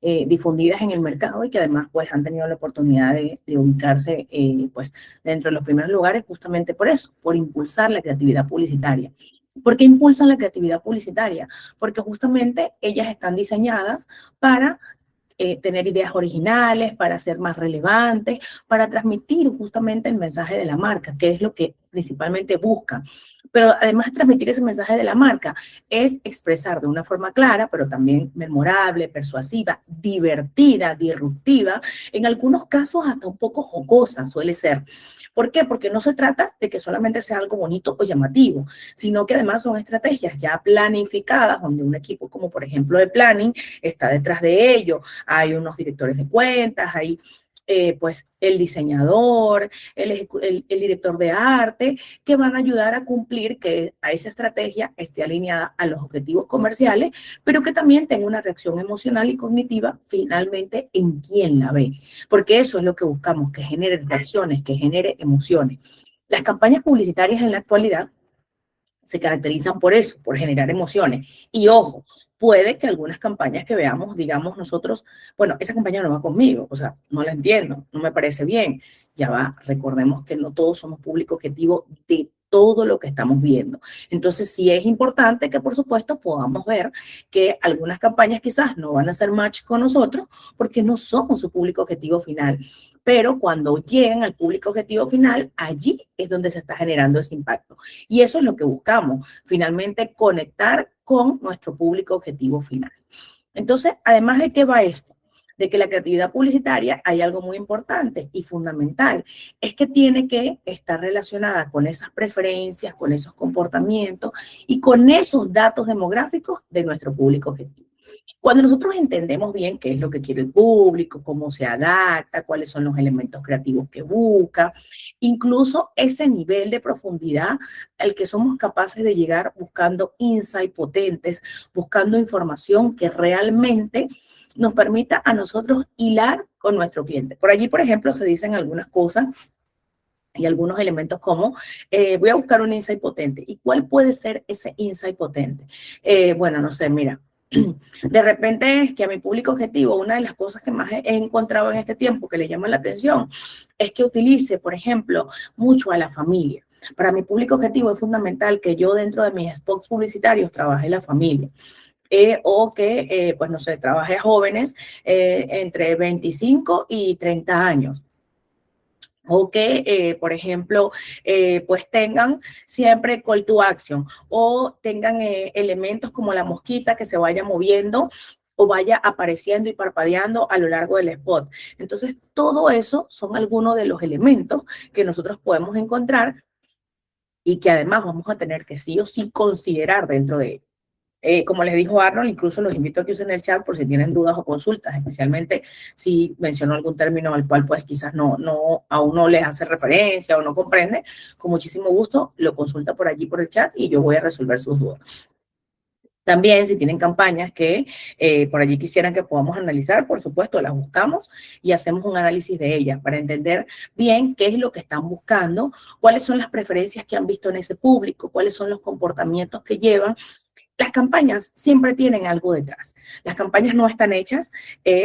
difundidas en el mercado y que además pues han tenido la oportunidad de ubicarse pues dentro de los primeros lugares justamente por eso, por impulsar la creatividad publicitaria. ¿Por qué impulsan la creatividad publicitaria? Porque justamente ellas están diseñadas para tener ideas originales, para ser más relevantes, para transmitir justamente el mensaje de la marca, que es lo que principalmente buscan. Pero además de transmitir ese mensaje de la marca, es expresar de una forma clara, pero también memorable, persuasiva, divertida, disruptiva, en algunos casos hasta un poco jocosa suele ser. ¿Por qué? Porque no se trata de que solamente sea algo bonito o llamativo, sino que además son estrategias ya planificadas, donde un equipo como por ejemplo de planning está detrás de ello. Hay unos directores de cuentas, hay pues el diseñador, el director de arte, que van a ayudar a cumplir que a esa estrategia esté alineada a los objetivos comerciales, pero que también tenga una reacción emocional y cognitiva finalmente en quien la ve, porque eso es lo que buscamos, que genere reacciones, que genere emociones. Las campañas publicitarias en la actualidad se caracterizan por eso, por generar emociones. Y ojo, puede que algunas campañas que veamos, digamos nosotros, bueno, esa campaña no va conmigo, o sea, no la entiendo, no me parece bien. Ya va, recordemos que no todos somos público objetivo de todo lo que estamos viendo. Entonces, sí es importante que, por supuesto, podamos ver que algunas campañas quizás no van a hacer match con nosotros porque no somos su público objetivo final. Pero cuando llegan al público objetivo final, allí es donde se está generando ese impacto. Y eso es lo que buscamos, finalmente conectar con nuestro público objetivo final. Entonces, además de qué va esto, de que la creatividad publicitaria hay algo muy importante y fundamental, es que tiene que estar relacionada con esas preferencias, con esos comportamientos y con esos datos demográficos de nuestro público objetivo. Cuando nosotros entendemos bien qué es lo que quiere el público, cómo se adapta, cuáles son los elementos creativos que busca, incluso ese nivel de profundidad al que somos capaces de llegar buscando insights potentes, buscando información que realmente nos permita a nosotros hilar con nuestro cliente. Por allí, por ejemplo, se dicen algunas cosas y algunos elementos como, voy a buscar un insight potente. ¿Y cuál puede ser ese insight potente? Bueno, no sé, mira, de repente es que a mi público objetivo, una de las cosas que más he encontrado en este tiempo que le llama la atención es que utilice, por ejemplo, mucho a la familia. Para mi público objetivo es fundamental que yo dentro de mis spots publicitarios trabaje la familia. O que, pues no sé, trabaje jóvenes entre 25 y 30 años o que, por ejemplo, pues tengan siempre call to action o tengan elementos como la mosquita que se vaya moviendo o vaya apareciendo y parpadeando a lo largo del spot. Entonces, todo eso son algunos de los elementos que nosotros podemos encontrar y que además vamos a tener que sí o sí considerar dentro de ellos. Como les dijo Arnold, incluso los invito a que usen el chat por si tienen dudas o consultas, especialmente si mencionó algún término al cual pues quizás aún no les hace referencia o no comprende. Con muchísimo gusto lo consulta por allí por el chat y yo voy a resolver sus dudas. También, si tienen campañas que por allí quisieran que podamos analizar, por supuesto, las buscamos y hacemos un análisis de ellas para entender bien qué es lo que están buscando, cuáles son las preferencias que han visto en ese público, cuáles son los comportamientos que llevan. Las campañas siempre tienen algo detrás. Las campañas no están hechas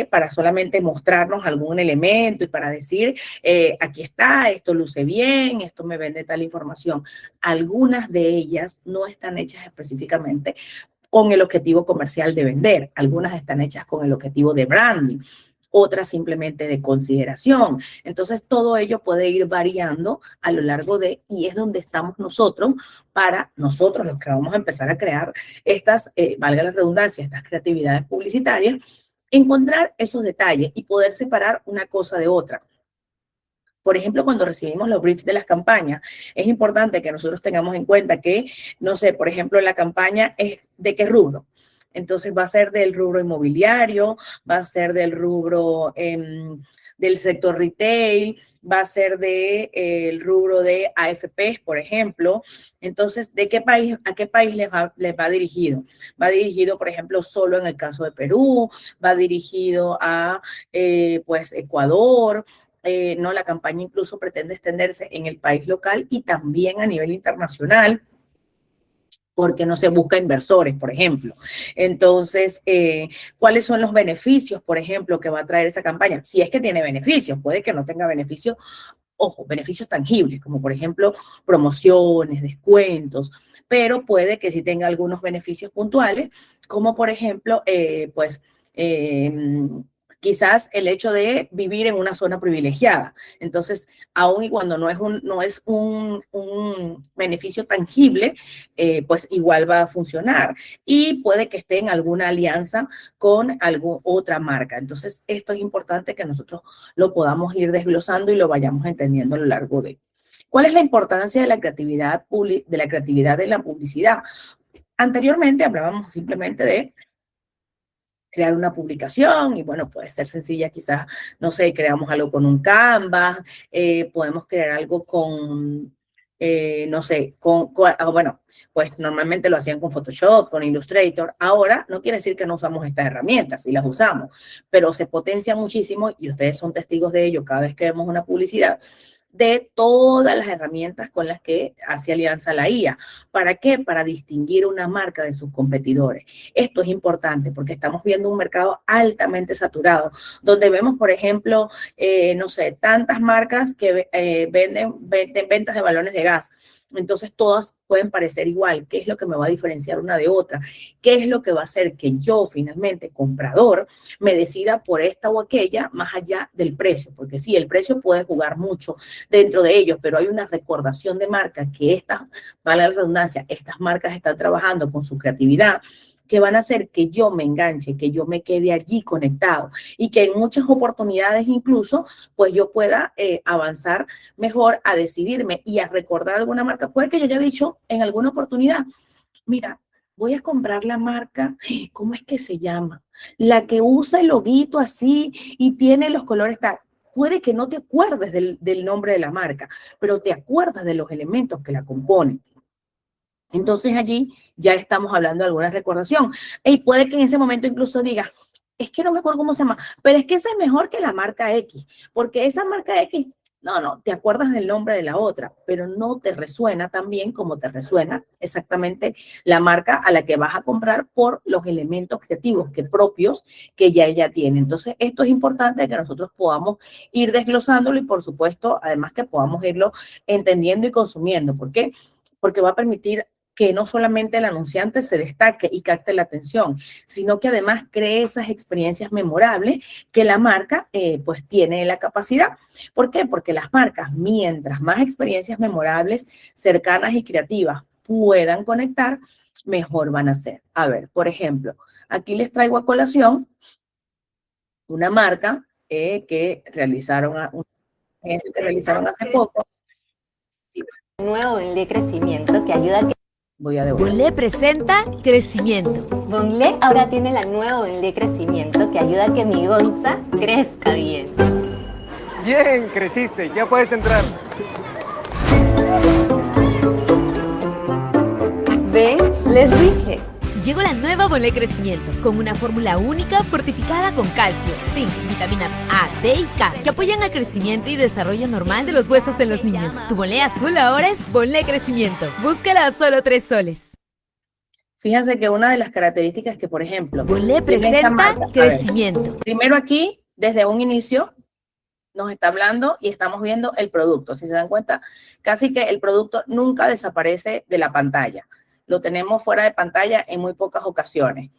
para solamente mostrarnos algún elemento y para decir, aquí está, esto luce bien, esto me vende tal información. Algunas de ellas no están hechas específicamente con el objetivo comercial de vender. Algunas están hechas con el objetivo de branding, otras simplemente de consideración. Entonces, todo ello puede ir variando a lo largo de, y es donde estamos nosotros, para nosotros los que vamos a empezar a crear estas, valga la redundancia, estas creatividades publicitarias, encontrar esos detalles y poder separar una cosa de otra. Por ejemplo, cuando recibimos los briefs de las campañas, es importante que nosotros tengamos en cuenta que, no sé, por ejemplo, la campaña es de qué rubro. Entonces va a ser del rubro inmobiliario, va a ser del rubro del sector retail, va a ser del rubro de AFPs, por ejemplo. Entonces, ¿de qué país, a qué país les va dirigido? Va dirigido, por ejemplo, solo en el caso de Perú, va dirigido a, pues, Ecuador. No, la campaña incluso pretende extenderse en el país local y también a nivel internacional. porque no se busca inversores, por ejemplo. Entonces, ¿cuáles son los beneficios, por ejemplo, que va a traer esa campaña? Si es que tiene beneficios, puede que no tenga beneficios, ojo, beneficios tangibles, como por ejemplo promociones, descuentos, pero puede que sí tenga algunos beneficios puntuales, como por ejemplo, pues, eh, quizás el hecho de vivir en una zona privilegiada. Entonces, aun y cuando no es un beneficio tangible, pues igual va a funcionar. Y puede que esté en alguna alianza con alguna otra marca. Entonces, esto es importante que nosotros lo podamos ir desglosando y lo vayamos entendiendo a lo largo de. ¿Cuál es la importancia de la creatividad, de la publicidad? Anteriormente hablábamos simplemente de crear una publicación y bueno, puede ser sencilla quizás, no sé, creamos algo con un Canvas, podemos crear algo con, no sé, bueno, pues normalmente lo hacían con Photoshop, con Illustrator. Ahora no quiere decir que no usamos estas herramientas, sí las usamos, pero se potencia muchísimo y ustedes son testigos de ello cada vez que vemos una publicidad de todas las herramientas con las que hace alianza la IA. ¿Para qué? Para distinguir una marca de sus competidores. Esto es importante porque estamos viendo un mercado altamente saturado, donde vemos, por ejemplo, no sé, tantas marcas que venden ventas de balones de gas. Entonces todas pueden parecer igual. ¿Qué es lo que me va a diferenciar una de otra? ¿Qué es lo que va a hacer que yo finalmente, comprador, me decida por esta o aquella más allá del precio? Porque sí, el precio puede jugar mucho dentro de ellos, pero hay una recordación de marca que estas, vale la redundancia, estas marcas están trabajando con su creatividad, que van a hacer que yo me enganche, que yo me quede allí conectado y que en muchas oportunidades incluso pues yo pueda avanzar mejor a decidirme y a recordar alguna marca. Puede que yo haya dicho en alguna oportunidad, mira, voy a comprar la marca, ¿cómo es que se llama? La que usa el loguito así y tiene los colores tal. Puede que no te acuerdes del nombre de la marca, pero te acuerdas de los elementos que la componen. Entonces allí ya estamos hablando de alguna recordación. Y puede que en ese momento incluso diga, es que no me acuerdo cómo se llama, pero es que esa es mejor que la marca X, porque esa marca X, no, te acuerdas del nombre de la otra, pero no te resuena tan bien como te resuena exactamente la marca a la que vas a comprar por los elementos creativos que propios que ya ella tiene. Entonces, esto es importante que nosotros podamos ir desglosándolo y, por supuesto, además que podamos irlo entendiendo y consumiendo. ¿Por qué? Porque va a permitir que no solamente el anunciante se destaque y capte la atención, sino que además cree esas experiencias memorables que la marca pues tiene la capacidad. ¿Por qué? Porque las marcas, mientras más experiencias memorables, cercanas y creativas puedan conectar, mejor van a ser. A ver, por ejemplo, aquí les traigo a colación una marca que realizaron hace poco. Nuevo Bonlé Crecimiento que ayuda a que... Voy a devolver. Bonlé presenta Crecimiento. Bonlé ahora tiene la nueva Bonlé Crecimiento que ayuda a que mi Gonza crezca bien. Bien, creciste, ya puedes entrar. ¿Ven? Les dije. Llegó la nueva Bonlé Crecimiento, con una fórmula única fortificada con calcio, zinc, vitaminas A, D y K, que apoyan al crecimiento y desarrollo normal de los huesos en los niños. Tu Bonlé azul ahora es Bonlé Crecimiento. Búscala a solo 3 soles. Fíjense que una de las características que, por ejemplo, Bonlé presenta Crecimiento. Primero aquí, desde un inicio, nos está hablando y estamos viendo el producto. Si se dan cuenta, casi que el producto nunca desaparece de la pantalla. Lo tenemos fuera de pantalla en muy pocas ocasiones.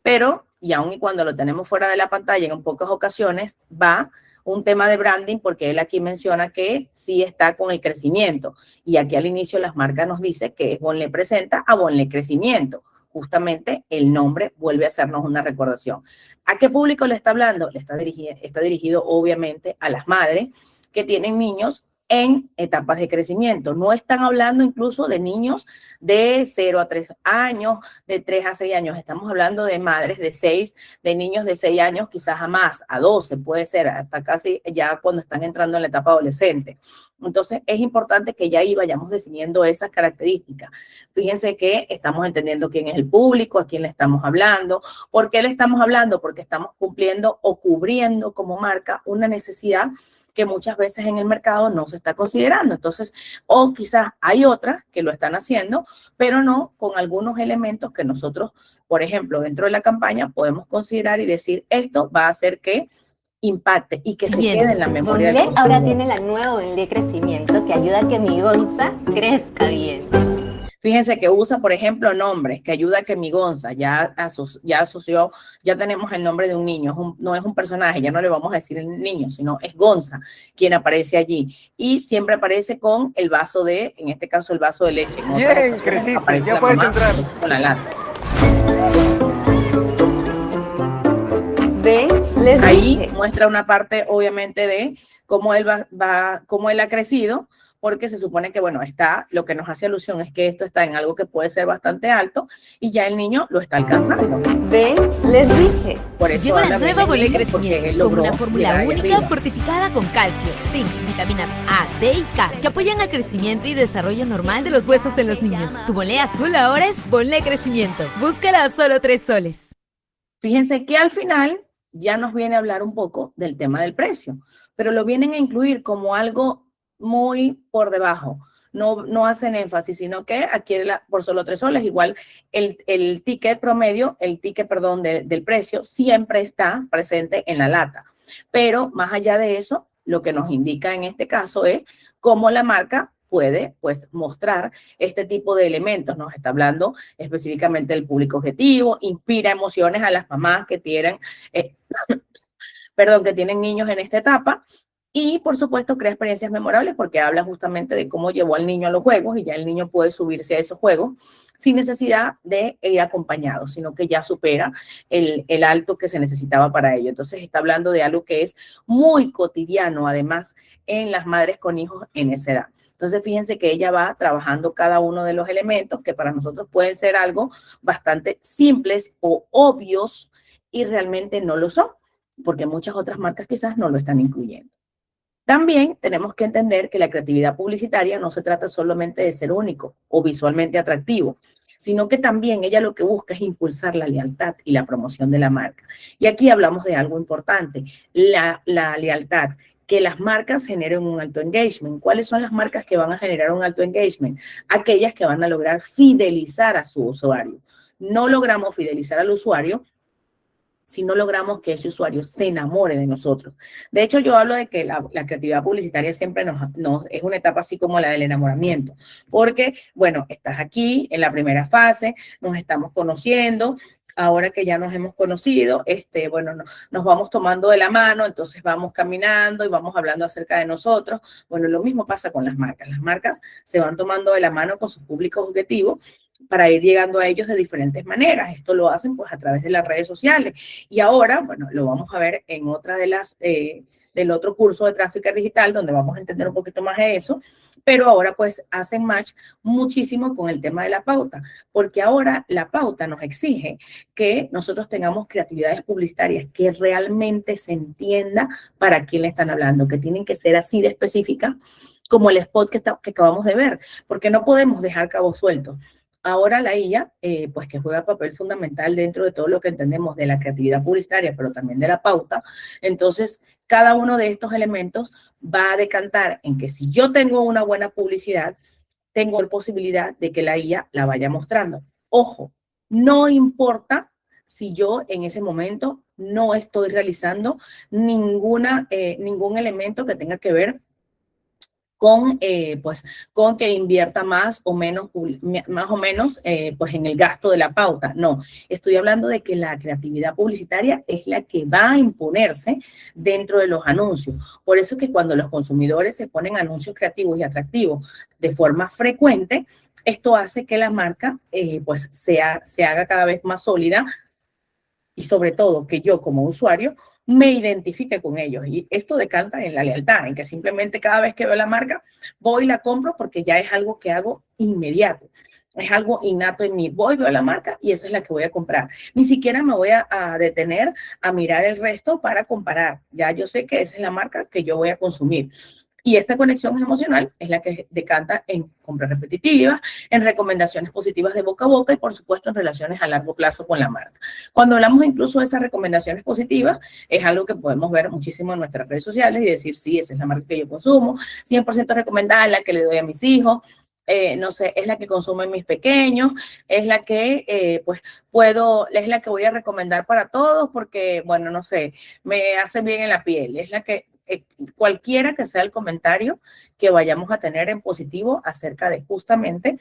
Pero, y aun y cuando lo tenemos fuera de la pantalla en pocas ocasiones, va un tema de branding, porque él aquí menciona que sí está con el crecimiento. Y aquí al inicio las marcas nos dice que Bonlé presenta a Bonlé Crecimiento. Justamente el nombre vuelve a hacernos una recordación. ¿A qué público le está hablando? Está dirigido obviamente a las madres que tienen niños en etapas de crecimiento. No están hablando incluso de niños de 0 a 3 años, de 3 a 6 años. Estamos hablando de madres de 6, de niños de 6 años, quizás a más, a 12, puede ser, hasta casi ya cuando están entrando en la etapa adolescente. Entonces, es importante que ya ahí vayamos definiendo esas características. Fíjense que estamos entendiendo quién es el público, a quién le estamos hablando. ¿Por qué le estamos hablando? Porque estamos cumpliendo o cubriendo como marca una necesidad que muchas veces en el mercado no se se está considerando. Entonces, o quizás hay otras que lo están haciendo, pero no con algunos elementos que nosotros, por ejemplo, dentro de la campaña podemos considerar y decir, esto va a hacer que impacte y que se quede en la memoria del Bonlé consumidor. ahora tiene la nueva Bonlé Crecimiento que ayuda a que mi Gonza crezca bien. Fíjense que usa, por ejemplo, nombres que ayuda a que mi Gonza ya asoció, ya tenemos el nombre de un niño, no es un personaje, ya no le vamos a decir el niño, sino es Gonza quien aparece allí. Y siempre aparece con el vaso de, en este caso, el vaso de leche. En otras Bien, ocasiones creciste, aparece ya la puedes mamá entrar. con la lata. ¿Ven? Les Ahí dije. muestra una parte, obviamente, de cómo él cómo él ha crecido, porque se supone que, bueno, lo que nos hace alusión es que esto está en algo que puede ser bastante alto y ya el niño lo está alcanzando. ¿Ven? Les dije. Por eso Llegó la habla bien nueva del Bonlé niño, porque él Crecimiento con logró una fórmula llegar ahí única arriba. fortificada con calcio, zinc, vitaminas A, D y K que apoyan al crecimiento y desarrollo normal de los huesos en los niños. Tu Bonlé azul ahora es Bonlé Crecimiento. Búscala a solo 3 soles. Fíjense que al final ya nos viene a hablar un poco del tema del precio, pero lo vienen a incluir como algo muy por debajo. No hacen énfasis, sino que adquiere por solo 3 soles. Igual el ticket promedio, perdón, del precio siempre está presente en la lata. Pero más allá de eso, lo que nos indica en este caso es cómo la marca puede, pues, mostrar este tipo de elementos. Nos está hablando específicamente del público objetivo, inspira emociones a las mamás que tienen, que tienen niños en esta etapa. Y, por supuesto, crea experiencias memorables porque habla justamente de cómo llevó al niño a los juegos y ya el niño puede subirse a esos juegos sin necesidad de ir acompañado, sino que ya supera el alto que se necesitaba para ello. Entonces, está hablando de algo que es muy cotidiano, además, en las madres con hijos en esa edad. Entonces, fíjense que ella va trabajando cada uno de los elementos que para nosotros pueden ser algo bastante simples o obvios y realmente no lo son, porque muchas otras marcas quizás no lo están incluyendo. También tenemos que entender que la creatividad publicitaria no se trata solamente de ser único o visualmente atractivo, sino que también ella lo que busca es impulsar la lealtad y la promoción de la marca. Y aquí hablamos de algo importante, la lealtad, que las marcas generen un alto engagement. ¿Cuáles son las marcas que van a generar un alto engagement? Aquellas que van a lograr fidelizar a su usuario. No logramos fidelizar al usuario si no logramos que ese usuario se enamore de nosotros. De hecho, yo hablo de que la creatividad publicitaria siempre es una etapa así como la del enamoramiento, porque, bueno, estás aquí en la primera fase, nos estamos conociendo, ahora que ya nos hemos conocido, bueno, nos vamos tomando de la mano, entonces vamos caminando y vamos hablando acerca de nosotros. Bueno, lo mismo pasa con las marcas. Las marcas se van tomando de la mano con sus públicos objetivos para ir llegando a ellos de diferentes maneras. Esto lo hacen pues a través de las redes sociales. Y ahora, bueno, lo vamos a ver en otra de del otro curso de tráfico digital, donde vamos a entender un poquito más de eso, pero ahora pues hacen match muchísimo con el tema de la pauta, porque ahora la pauta nos exige que nosotros tengamos creatividades publicitarias que realmente se entienda para quién le están hablando, que tienen que ser así de específicas como el spot que acabamos de ver, porque no podemos dejar cabos sueltos. Ahora la IA, pues que juega papel fundamental dentro de todo lo que entendemos de la creatividad publicitaria, pero también de la pauta. Entonces, cada uno de estos elementos va a decantar en que si yo tengo una buena publicidad, tengo la posibilidad de que la IA la vaya mostrando. Ojo, no importa si yo en ese momento no estoy realizando ningún elemento que tenga que ver con que invierta más o menos pues en el gasto de la pauta. No, estoy hablando de que la creatividad publicitaria es la que va a imponerse dentro de los anuncios. Por eso es que cuando los consumidores se ponen anuncios creativos y atractivos de forma frecuente, esto hace que la marca pues se haga cada vez más sólida y sobre todo que yo como usuario me identifique con ellos. Y esto decanta en la lealtad, en que simplemente cada vez que veo la marca, voy y la compro porque ya es algo que hago inmediato. Es algo innato en mí. Voy, veo la marca y esa es la que voy a comprar. Ni siquiera me voy a detener a mirar el resto para comparar. Ya yo sé que esa es la marca que yo voy a consumir. Y esta conexión emocional es la que decanta en compras repetitivas, en recomendaciones positivas de boca a boca y, por supuesto, en relaciones a largo plazo con la marca. Cuando hablamos incluso de esas recomendaciones positivas, es algo que podemos ver muchísimo en nuestras redes sociales y decir, sí, esa es la marca que yo consumo, 100% recomendada, la que le doy a mis hijos, no sé, es la que consumen mis pequeños, es la que, pues, es la que voy a recomendar para todos porque, bueno, no sé, me hace bien en la piel, es la que cualquiera que sea el comentario que vayamos a tener en positivo acerca de justamente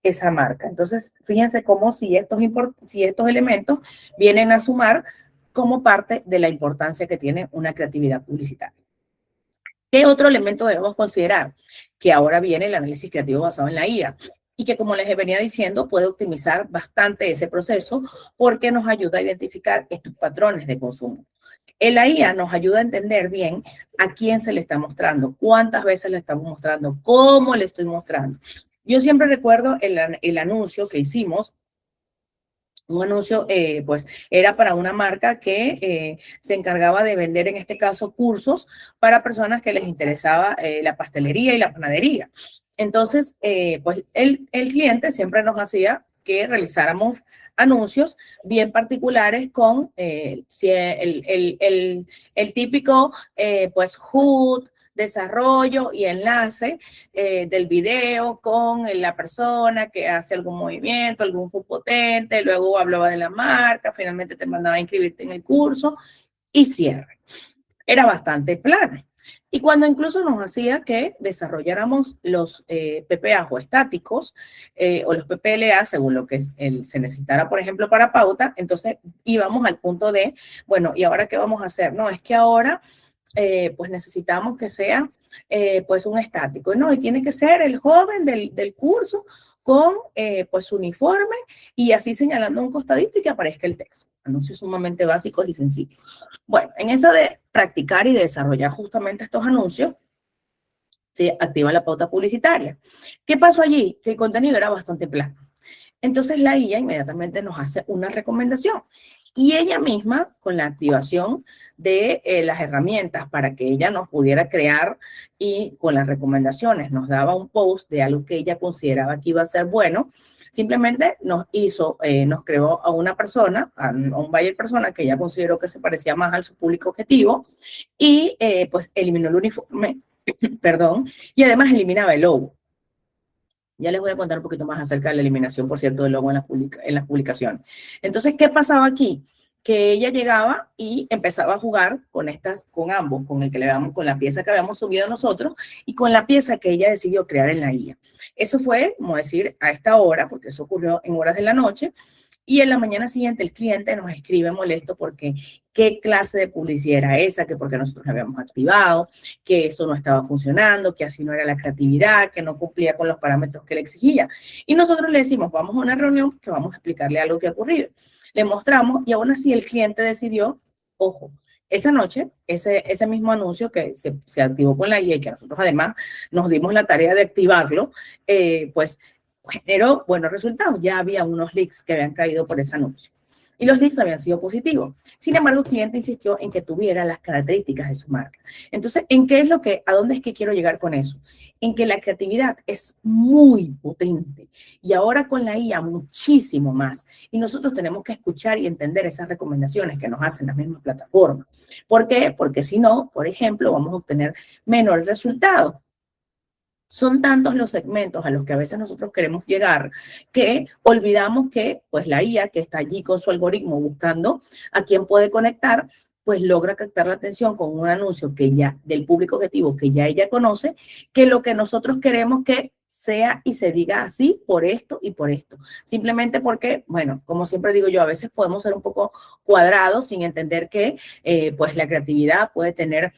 esa marca. Entonces, fíjense cómo si estos elementos vienen a sumar como parte de la importancia que tiene una creatividad publicitaria. ¿Qué otro elemento debemos considerar? Que ahora viene el análisis creativo basado en la IA y que, como les venía diciendo, puede optimizar bastante ese proceso porque nos ayuda a identificar estos patrones de consumo. La IA nos ayuda a entender bien a quién se le está mostrando, cuántas veces le estamos mostrando, cómo le estoy mostrando. Yo siempre recuerdo el anuncio que hicimos. Un anuncio, pues, era para una marca que se encargaba de vender, en este caso, cursos para personas que les interesaba la pastelería y la panadería. Entonces, pues, el cliente siempre nos hacía que realizáramos anuncios bien particulares con el típico, pues, HUD, desarrollo y enlace del video con la persona que hace algún movimiento, algún hook potente, luego hablaba de la marca, finalmente te mandaba a inscribirte en el curso y cierre. Era bastante plano. Y cuando incluso nos hacía que desarrolláramos los PPA o estáticos o los PPLA según lo que se necesitara, por ejemplo, para pauta, entonces íbamos al punto de, bueno, ¿y ahora qué vamos a hacer? No, es que ahora pues necesitamos que sea pues un estático, ¿no? Y tiene que ser el joven del curso con pues su uniforme y así señalando un costadito y que aparezca el texto. Anuncios sumamente básicos y sencillos. Bueno, en eso de practicar y desarrollar justamente estos anuncios, se activa la pauta publicitaria. ¿Qué pasó allí? Que el contenido era bastante plano. Entonces la IA inmediatamente nos hace una recomendación y ella misma, con la activación de las herramientas para que ella nos pudiera crear y con las recomendaciones nos daba un post de algo que ella consideraba que iba a ser bueno, simplemente nos creó a una persona, a un buyer persona que ella consideró que se parecía más a su público objetivo y pues eliminó el uniforme, perdón, y además eliminaba el logo. Ya les voy a contar un poquito más acerca de la eliminación, por cierto, del logo en las publicaciones. Entonces, ¿qué pasaba aquí? Que ella llegaba y empezaba a jugar con ambos, con la pieza que habíamos subido nosotros y con la pieza que ella decidió crear en la IA. Eso fue, como decir, a esta hora, porque eso ocurrió en horas de la noche, y en la mañana siguiente el cliente nos escribe molesto porque qué clase de publicidad era esa, que porque nosotros la habíamos activado, que eso no estaba funcionando, que así no era la creatividad, que no cumplía con los parámetros que le exigía. Y nosotros le decimos, vamos a una reunión que vamos a explicarle algo que ha ocurrido. Le mostramos y aún así el cliente decidió, ojo, esa noche, ese mismo anuncio que se activó con la IA y que nosotros además nos dimos la tarea de activarlo, pues generó buenos resultados. Ya había unos leads que habían caído por ese anuncio. Y los leads habían sido positivos. Sin embargo, el cliente insistió en que tuviera las características de su marca. Entonces, ¿a dónde es que quiero llegar con eso? En que la creatividad es muy potente y ahora con la IA muchísimo más. Y nosotros tenemos que escuchar y entender esas recomendaciones que nos hacen las mismas plataformas. ¿Por qué? Porque si no, por ejemplo, vamos a obtener menores resultados. Son tantos los segmentos a los que a veces nosotros queremos llegar que olvidamos que pues la IA que está allí con su algoritmo buscando a quién puede conectar, pues logra captar la atención con un anuncio que ya del público objetivo que ya ella conoce, que lo que nosotros queremos que sea y se diga así por esto y por esto. Simplemente porque, bueno, como siempre digo yo, a veces podemos ser un poco cuadrados sin entender que pues la creatividad puede tener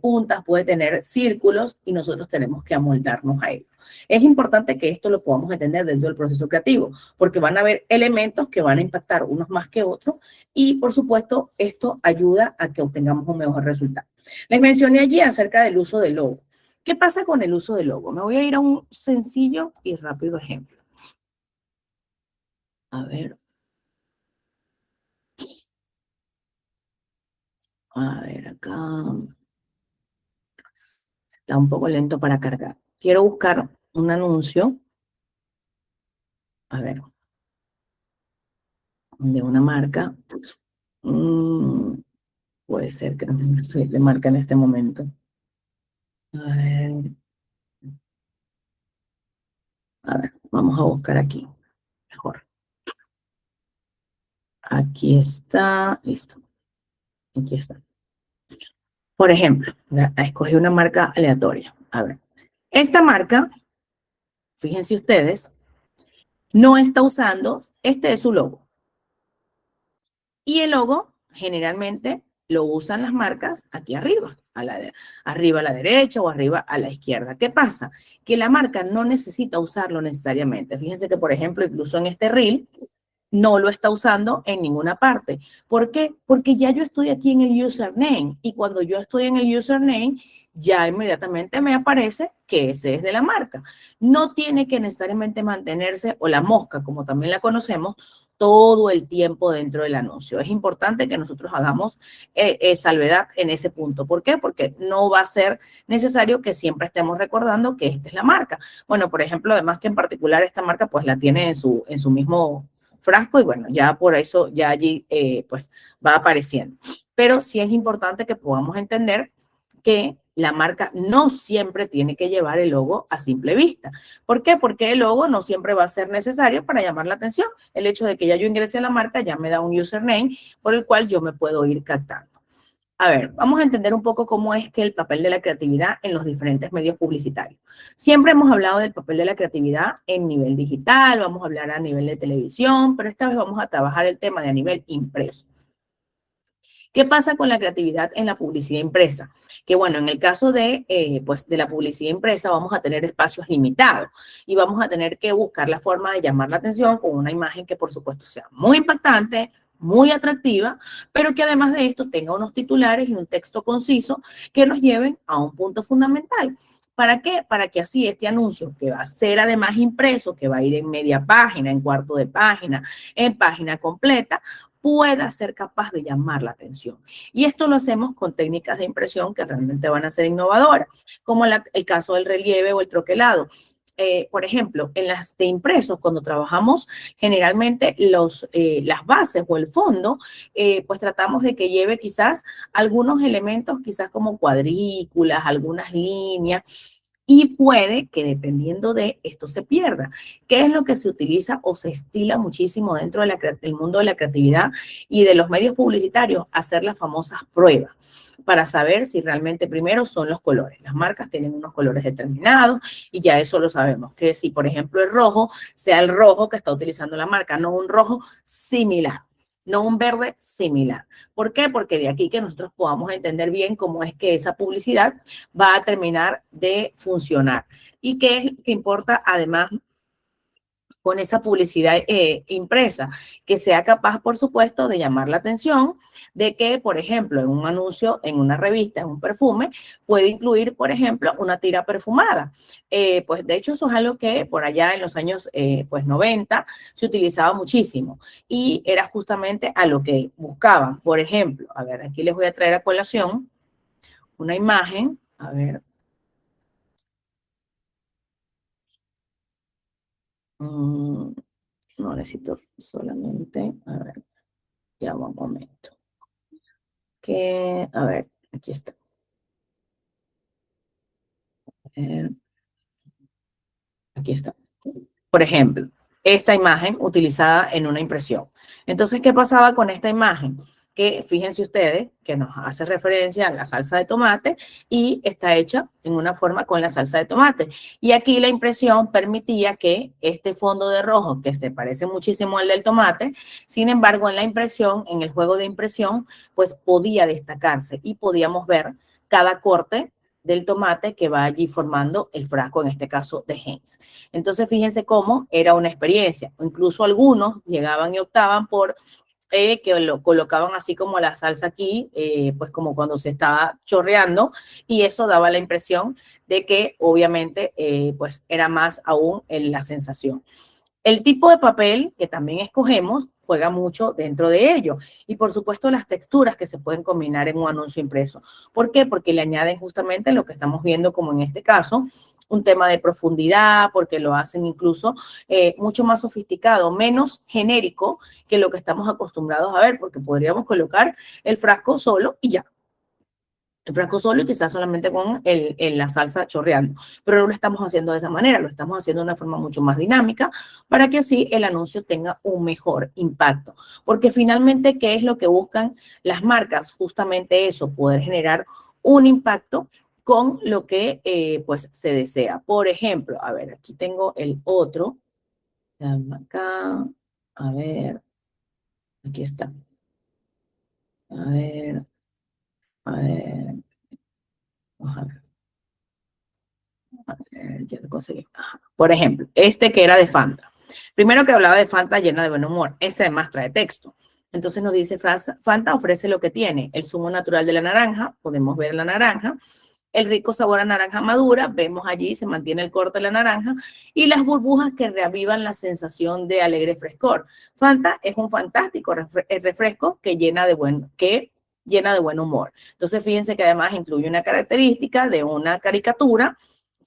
puntas, puede tener círculos y nosotros tenemos que amoldarnos a ello. Es importante que esto lo podamos entender dentro del proceso creativo, porque van a haber elementos que van a impactar unos más que otros y, por supuesto, esto ayuda a que obtengamos un mejor resultado. Les mencioné allí acerca del uso del logo. ¿Qué pasa con el uso del logo? Me voy a ir a un sencillo y rápido ejemplo. A ver. A ver acá. Está un poco lento para cargar. Quiero buscar un anuncio. A ver. De una marca. Puede ser que no sé de marca en este momento. A ver, vamos a buscar aquí. Mejor. Aquí está. Listo. Aquí está. Por ejemplo, escogí una marca aleatoria. A ver. Esta marca, fíjense ustedes, no está usando, este es su logo. Y el logo generalmente lo usan las marcas aquí arriba, arriba a la derecha o arriba a la izquierda. ¿Qué pasa? Que la marca no necesita usarlo necesariamente. Fíjense que, por ejemplo, incluso en este reel, no lo está usando en ninguna parte. ¿Por qué? Porque ya yo estoy aquí en el username y cuando yo estoy en el username, ya inmediatamente me aparece que ese es de la marca. No tiene que necesariamente mantenerse, o la mosca, como también la conocemos, todo el tiempo dentro del anuncio. Es importante que nosotros hagamos salvedad en ese punto. ¿Por qué? Porque no va a ser necesario que siempre estemos recordando que esta es la marca. Bueno, por ejemplo, además que en particular esta marca pues la tiene en su mismo frasco y bueno, ya por eso ya allí pues va apareciendo. Pero sí es importante que podamos entender que la marca no siempre tiene que llevar el logo a simple vista. ¿Por qué? Porque el logo no siempre va a ser necesario para llamar la atención. El hecho de que ya yo ingrese a la marca ya me da un username por el cual yo me puedo ir captando. A ver, vamos a entender un poco cómo es que el papel de la creatividad en los diferentes medios publicitarios. Siempre hemos hablado del papel de la creatividad en nivel digital, vamos a hablar a nivel de televisión, pero esta vez vamos a trabajar el tema de a nivel impreso. ¿Qué pasa con la creatividad en la publicidad impresa? Que bueno, en el caso de, pues de la publicidad impresa vamos a tener espacios limitados y vamos a tener que buscar la forma de llamar la atención con una imagen que por supuesto sea muy impactante, muy atractiva, pero que además de esto tenga unos titulares y un texto conciso que nos lleven a un punto fundamental. ¿Para qué? Para que así este anuncio, que va a ser además impreso, que va a ir en media página, en cuarto de página, en página completa, pueda ser capaz de llamar la atención. Y esto lo hacemos con técnicas de impresión que realmente van a ser innovadoras, como el caso del relieve o el troquelado. Por ejemplo, en las de impresos, cuando trabajamos generalmente las bases o el fondo, pues tratamos de que lleve quizás algunos elementos, quizás como cuadrículas, algunas líneas, y puede que dependiendo de esto se pierda. ¿Qué es lo que se utiliza o se estila muchísimo dentro del mundo de la creatividad y de los medios publicitarios? Hacer las famosas pruebas para saber si realmente primero son los colores. Las marcas tienen unos colores determinados y ya eso lo sabemos. Que si, por ejemplo, el rojo sea el rojo que está utilizando la marca, no un rojo similar. No un verde similar. ¿Por qué? Porque de aquí que nosotros podamos entender bien cómo es que esa publicidad va a terminar de funcionar. ¿Y qué es lo que importa además con esa publicidad impresa? Que sea capaz, por supuesto, de llamar la atención, de que, por ejemplo, en un anuncio, en una revista, en un perfume, puede incluir, por ejemplo, una tira perfumada. Pues de hecho eso es algo que por allá en los años pues 90 se utilizaba muchísimo y era justamente a lo que buscaban. Por ejemplo, a ver, aquí les voy a traer a colación una imagen, a ver. No necesito solamente, a ver, ya un momento. A ver, aquí está. Aquí está. Por ejemplo, esta imagen utilizada en una impresión. Entonces, ¿qué pasaba con esta imagen? Que fíjense ustedes que nos hace referencia a la salsa de tomate y está hecha en una forma con la salsa de tomate. Y aquí la impresión permitía que este fondo de rojo, que se parece muchísimo al del tomate, sin embargo, en la impresión, en el juego de impresión, pues podía destacarse y podíamos ver cada corte del tomate que va allí formando el frasco, en este caso de Heinz. Entonces, fíjense cómo era una experiencia. Incluso algunos llegaban y optaban por que lo colocaban así como la salsa aquí, pues como cuando se estaba chorreando, y eso daba la impresión de que obviamente pues era más aún en la sensación. El tipo de papel que también escogemos juega mucho dentro de ello. Y por supuesto las texturas que se pueden combinar en un anuncio impreso. ¿Por qué? Porque le añaden justamente lo que estamos viendo como en este caso, un tema de profundidad, porque lo hacen incluso mucho más sofisticado, menos genérico que lo que estamos acostumbrados a ver, porque podríamos colocar el frasco solo y ya. El frasco solo y quizás solamente con la salsa chorreando. Pero no lo estamos haciendo de esa manera, lo estamos haciendo de una forma mucho más dinámica para que así el anuncio tenga un mejor impacto. Porque finalmente, ¿qué es lo que buscan las marcas? Justamente eso, poder generar un impacto con lo que pues se desea. Por ejemplo, a ver, aquí tengo el otro. Acá, a ver, aquí está. A ver, a ver, ojalá. Ya lo conseguí. Ajá. Por ejemplo, este que era de Fanta. Primero que hablaba de Fanta llena de buen humor. Este además trae texto. Entonces nos dice, Fanta ofrece lo que tiene. El zumo natural de la naranja, podemos ver la naranja. El rico sabor a naranja madura, vemos allí, se mantiene el corte de la naranja. Y las burbujas que reavivan la sensación de alegre frescor. Fanta es un fantástico refresco que llena de buen humor. Entonces fíjense que además incluye una característica de una caricatura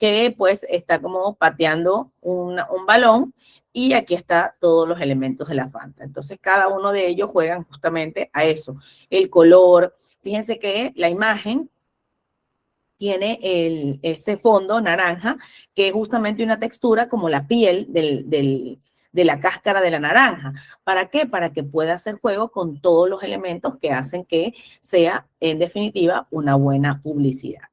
que pues está como pateando un balón y aquí está todos los elementos de la Fanta. Entonces cada uno de ellos juegan justamente a eso, el color. Fíjense que la imagen tiene este fondo naranja que es justamente una textura como la piel de la cáscara de la naranja. ¿Para qué? Para que pueda hacer juego con todos los elementos que hacen que sea en definitiva una buena publicidad.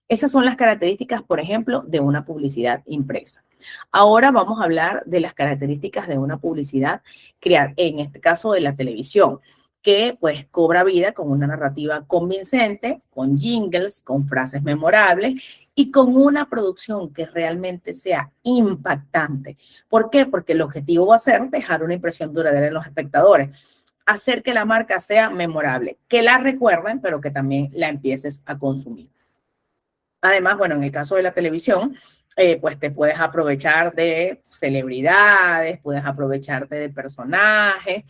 Esas son las características, por ejemplo, de una publicidad impresa. Ahora vamos a hablar de las características de una publicidad creada, en este caso de la televisión, que pues cobra vida con una narrativa convincente, con jingles, con frases memorables y con una producción que realmente sea impactante. ¿Por qué? Porque el objetivo va a ser dejar una impresión duradera en los espectadores, hacer que la marca sea memorable, que la recuerden, pero que también la empieces a consumir. Además, bueno, en el caso de la televisión, pues te puedes aprovechar de celebridades, puedes aprovecharte de personajes,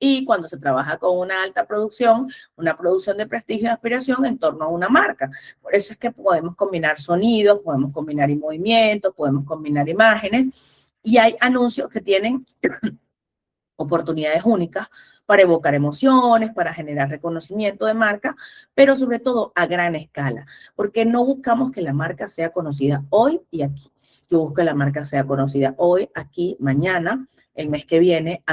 y cuando se trabaja con una alta producción, una producción de prestigio y aspiración en torno a una marca. Por eso es que podemos combinar sonidos, podemos combinar movimientos, podemos combinar imágenes, y hay anuncios que tienen oportunidades únicas para evocar emociones, para generar reconocimiento de marca, pero sobre todo a gran escala, porque no buscamos que la marca sea conocida hoy y aquí. Yo busco que la marca sea conocida hoy, aquí, mañana, el mes que viene,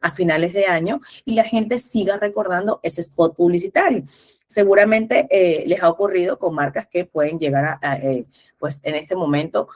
a finales de año, y la gente siga recordando ese spot publicitario. Seguramente les ha ocurrido con marcas que pueden llegar pues en este momento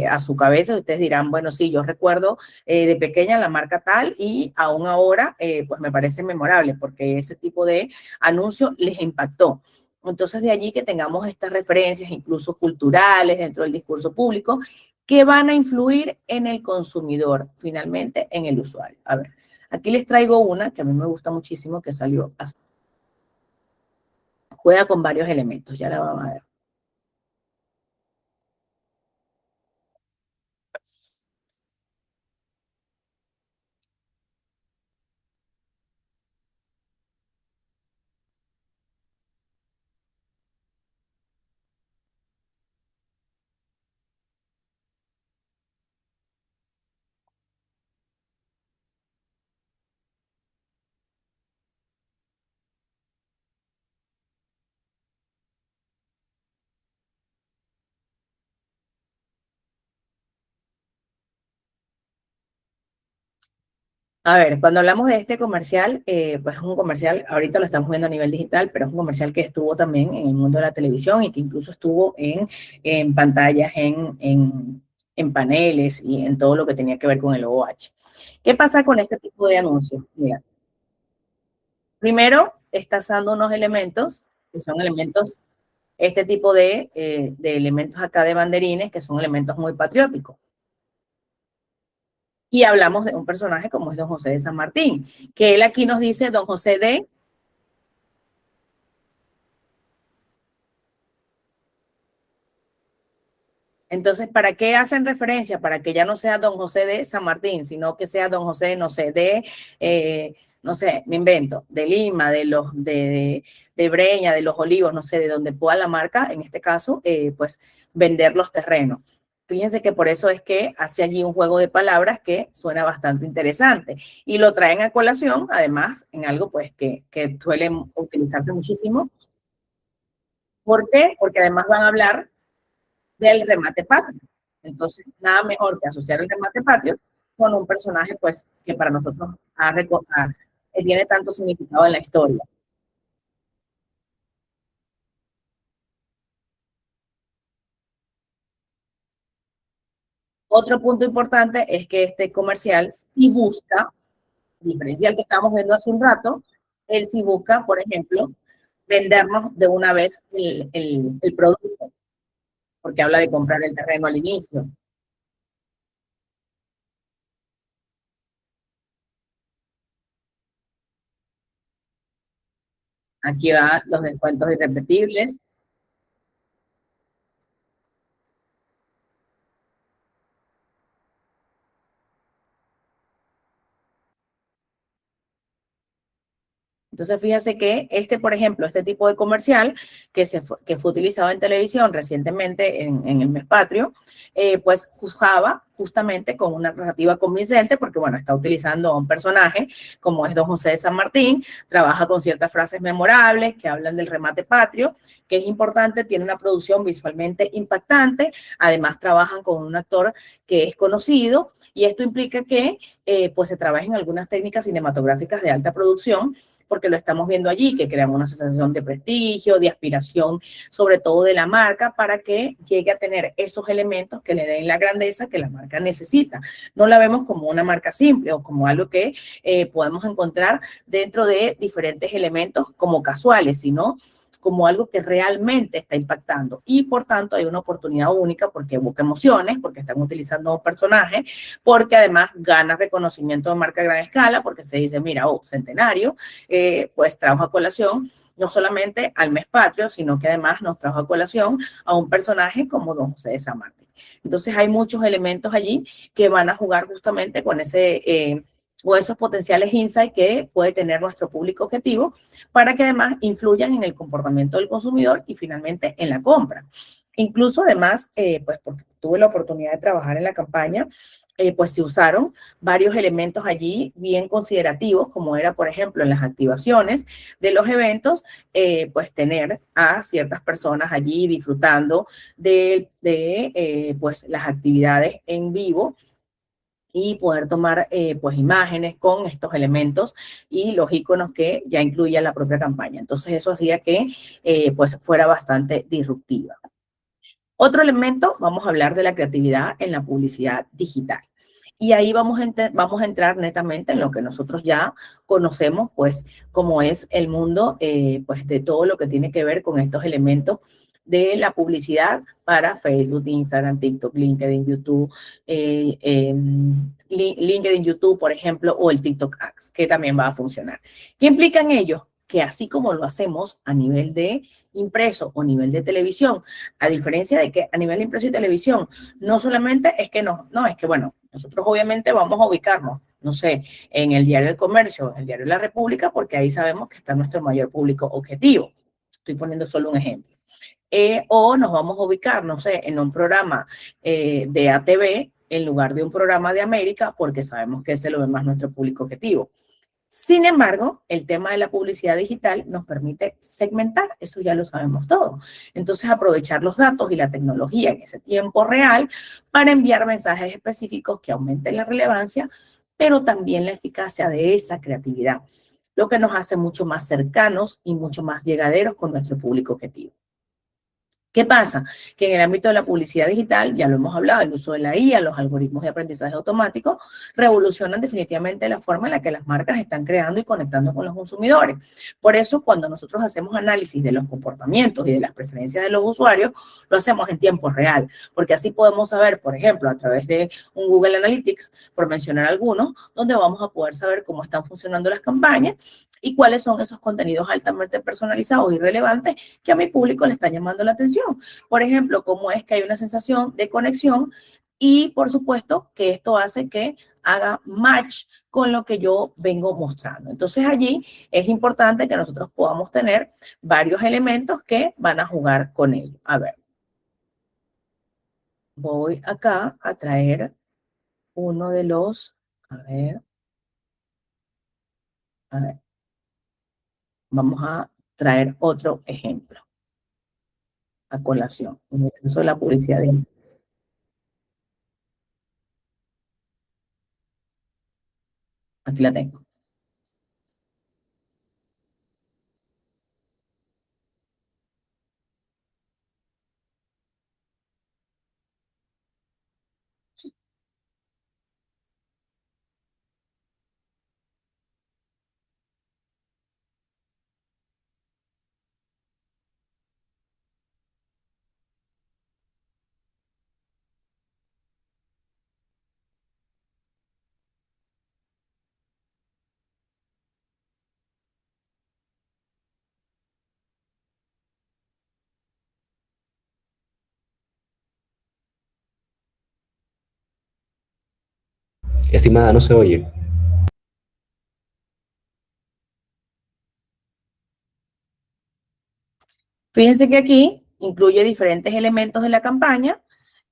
a su cabeza. Ustedes dirán, bueno, sí, yo recuerdo de pequeña la marca tal y aún ahora pues me parece memorable porque ese tipo de anuncio les impactó. Entonces de allí que tengamos estas referencias incluso culturales dentro del discurso público que van a influir en el consumidor, finalmente en el usuario. A ver, aquí les traigo una que a mí me gusta muchísimo que salió así. Juega con varios elementos, ya la vamos a ver. A ver, cuando hablamos de este comercial, pues es un comercial, ahorita lo estamos viendo a nivel digital, pero es un comercial que estuvo también en el mundo de la televisión y que incluso estuvo en pantallas, en paneles y en todo lo que tenía que ver con el OOH. ¿Qué pasa con este tipo de anuncios? Mira, primero estás dando unos elementos, que son elementos, este tipo de elementos acá de banderines, que son elementos muy patrióticos. Y hablamos de un personaje como es don José de San Martín, que él aquí nos dice don José de... Entonces, ¿para qué hacen referencia? Para que ya no sea Don José de San Martín, sino que sea Don José, no sé, no sé, me invento, de Lima, de Breña, de Los Olivos, no sé, de donde pueda la marca, en este caso, pues vender los terrenos. Fíjense que por eso es que hace allí un juego de palabras que suena bastante interesante y lo traen a colación, además, en algo pues que suele utilizarse muchísimo. ¿Por qué? Porque además van a hablar del remate patrio. Entonces, nada mejor que asociar el remate patrio con un personaje, pues, que para nosotros tiene tanto significado en la historia. Otro punto importante es que este comercial sí busca, a diferencia del que estamos viendo hace un rato, él sí busca, por ejemplo, vendernos de una vez el producto, porque habla de comprar el terreno al inicio. Aquí van los descuentos irrepetibles. Entonces, fíjese que por ejemplo, este tipo de comercial que fue utilizado en televisión recientemente en el mes patrio, pues juzgaba justamente con una narrativa convincente, porque bueno, está utilizando a un personaje como es Don José de San Martín, trabaja con ciertas frases memorables que hablan del remate patrio, que es importante, tiene una producción visualmente impactante, además trabajan con un actor que es conocido, y esto implica que pues se trabajen algunas técnicas cinematográficas de alta producción, porque lo estamos viendo allí, que crean una sensación de prestigio, de aspiración, sobre todo de la marca, para que llegue a tener esos elementos que le den la grandeza que la marca necesita. No la vemos como una marca simple o como algo que podemos encontrar dentro de diferentes elementos como casuales, sino como algo que realmente está impactando, y por tanto hay una oportunidad única porque evoca emociones, porque están utilizando un personaje, porque además gana reconocimiento de marca a gran escala, porque se dice, mira, oh, Centenario, pues trajo a colación no solamente al mes patrio, sino que además nos trajo a colación a un personaje como Don José de San Martín. Entonces hay muchos elementos allí que van a jugar justamente con o esos potenciales insights que puede tener nuestro público objetivo, para que además influyan en el comportamiento del consumidor y finalmente en la compra. Incluso además, pues porque tuve la oportunidad de trabajar en la campaña, pues se usaron varios elementos allí bien considerativos, como era, por ejemplo, en las activaciones de los eventos, pues tener a ciertas personas allí disfrutando pues las actividades en vivo, y poder tomar pues imágenes con estos elementos y los iconos que ya incluía la propia campaña. Entonces eso hacía que pues fuera bastante disruptiva. Otro elemento, vamos a hablar de la creatividad en la publicidad digital. Y ahí vamos a entrar netamente en lo que nosotros ya conocemos, pues, como es el mundo, pues, de todo lo que tiene que ver con estos elementos de la publicidad para Facebook, Instagram, TikTok, LinkedIn, YouTube, LinkedIn, YouTube, por ejemplo, o el TikTok Ads, que también va a funcionar. ¿Qué implican ellos? Que así como lo hacemos a nivel de impreso o nivel de televisión, a diferencia de que a nivel de impreso y televisión, no solamente es que es que bueno, nosotros obviamente vamos a ubicarnos, no sé, en el diario del Comercio, el diario de la República, porque ahí sabemos que está nuestro mayor público objetivo. Estoy poniendo solo un ejemplo. O nos vamos a ubicar, no sé, en un programa de ATV en lugar de un programa de América, porque sabemos que ese lo ve más nuestro público objetivo. Sin embargo, el tema de la publicidad digital nos permite segmentar, eso ya lo sabemos todo. Entonces, aprovechar los datos y la tecnología en ese tiempo real para enviar mensajes específicos que aumenten la relevancia, pero también la eficacia de esa creatividad, lo que nos hace mucho más cercanos y mucho más llegaderos con nuestro público objetivo. ¿Qué pasa? Que en el ámbito de la publicidad digital, ya lo hemos hablado, el uso de la IA, los algoritmos de aprendizaje automático, revolucionan definitivamente la forma en la que las marcas están creando y conectando con los consumidores. Por eso, cuando nosotros hacemos análisis de los comportamientos y de las preferencias de los usuarios, lo hacemos en tiempo real, porque así podemos saber, por ejemplo, a través de un Google Analytics, por mencionar algunos, donde vamos a poder saber cómo están funcionando las campañas y cuáles son esos contenidos altamente personalizados y relevantes que a mi público le están llamando la atención. atención. Por ejemplo, cómo es que hay una sensación de conexión y, por supuesto, que esto hace que haga match con lo que yo vengo mostrando. Entonces, allí es importante que nosotros podamos tener varios elementos que van a jugar con ello. A ver, voy acá a traer uno de los, a ver, vamos a traer otro ejemplo a colación. En el caso de la publicidad de... Aquí la tengo. Estimada, no se oye. Fíjense que aquí incluye diferentes elementos de la campaña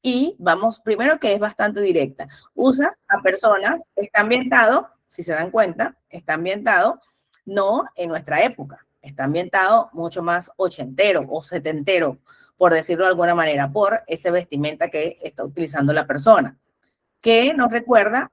y vamos primero que es bastante directa. Usa a personas, está ambientado, si se dan cuenta, está ambientado no en nuestra época, está ambientado mucho más ochentero o setentero, por decirlo de alguna manera, por ese vestimenta que está utilizando la persona, que nos recuerda